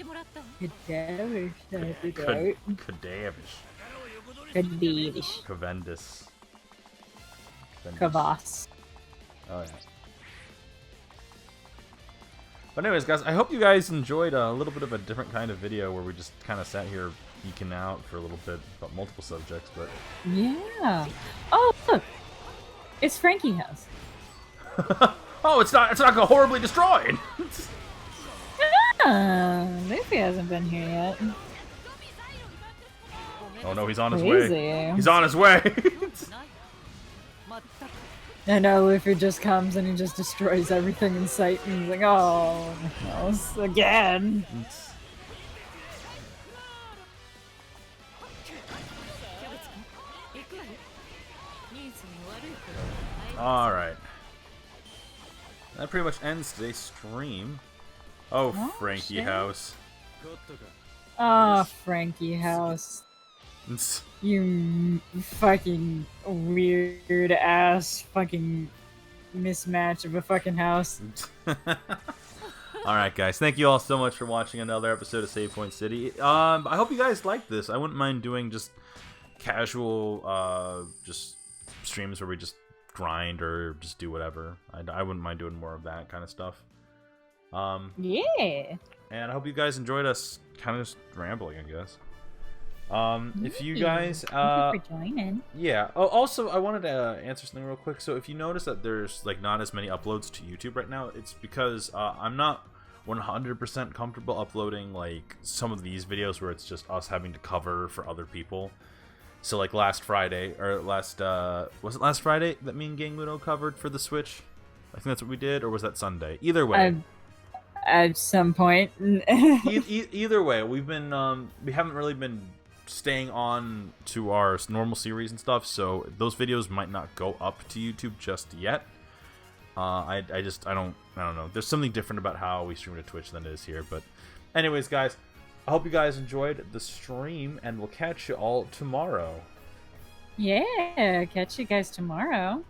Kavendis. Kavas. Oh yeah. But anyways, guys, I hope you guys enjoyed a little bit of a different kind of video where we just kind of sat here geeking out for a little bit about multiple subjects, but... Yeah. Oh, look! It's Frankie House. Oh, it's not horribly destroyed! Luffy hasn't been here yet. Oh no, he's on his way. Crazy. He's on his way. And now Luffy just comes and he just destroys everything in sight, and he's like, oh, no, again. Alright. That pretty much ends today's stream. Oh, Frankie shit. House. Oh, Frankie House. You fucking weird ass fucking mismatch of a fucking house. Alright, guys. Thank you all so much for watching another episode of Save Point City. I hope you guys like this. I wouldn't mind doing just casual just streams where we just grind or just do whatever. I wouldn't mind doing more of that kind of stuff. Yeah. And I hope you guys enjoyed us kind of just rambling, I guess. If you guys thank you for joining. Yeah. Oh, also I wanted to answer something real quick. So if you notice that there's like not as many uploads to YouTube right now, it's because I'm not 100% comfortable uploading like some of these videos where it's just us having to cover for other people. So like last Friday, or last was it last Friday that me and Gang Ludo covered for the Switch? I think that's what we did, or was that Sunday? Either way. At some point. Either way, we've been we haven't really been staying on to our normal series and stuff, so those videos might not go up to YouTube just yet. I don't know. There's something different about how we stream to Twitch than it is here, but anyways, guys, I hope you guys enjoyed the stream, and we'll catch you all tomorrow. Yeah, catch you guys tomorrow.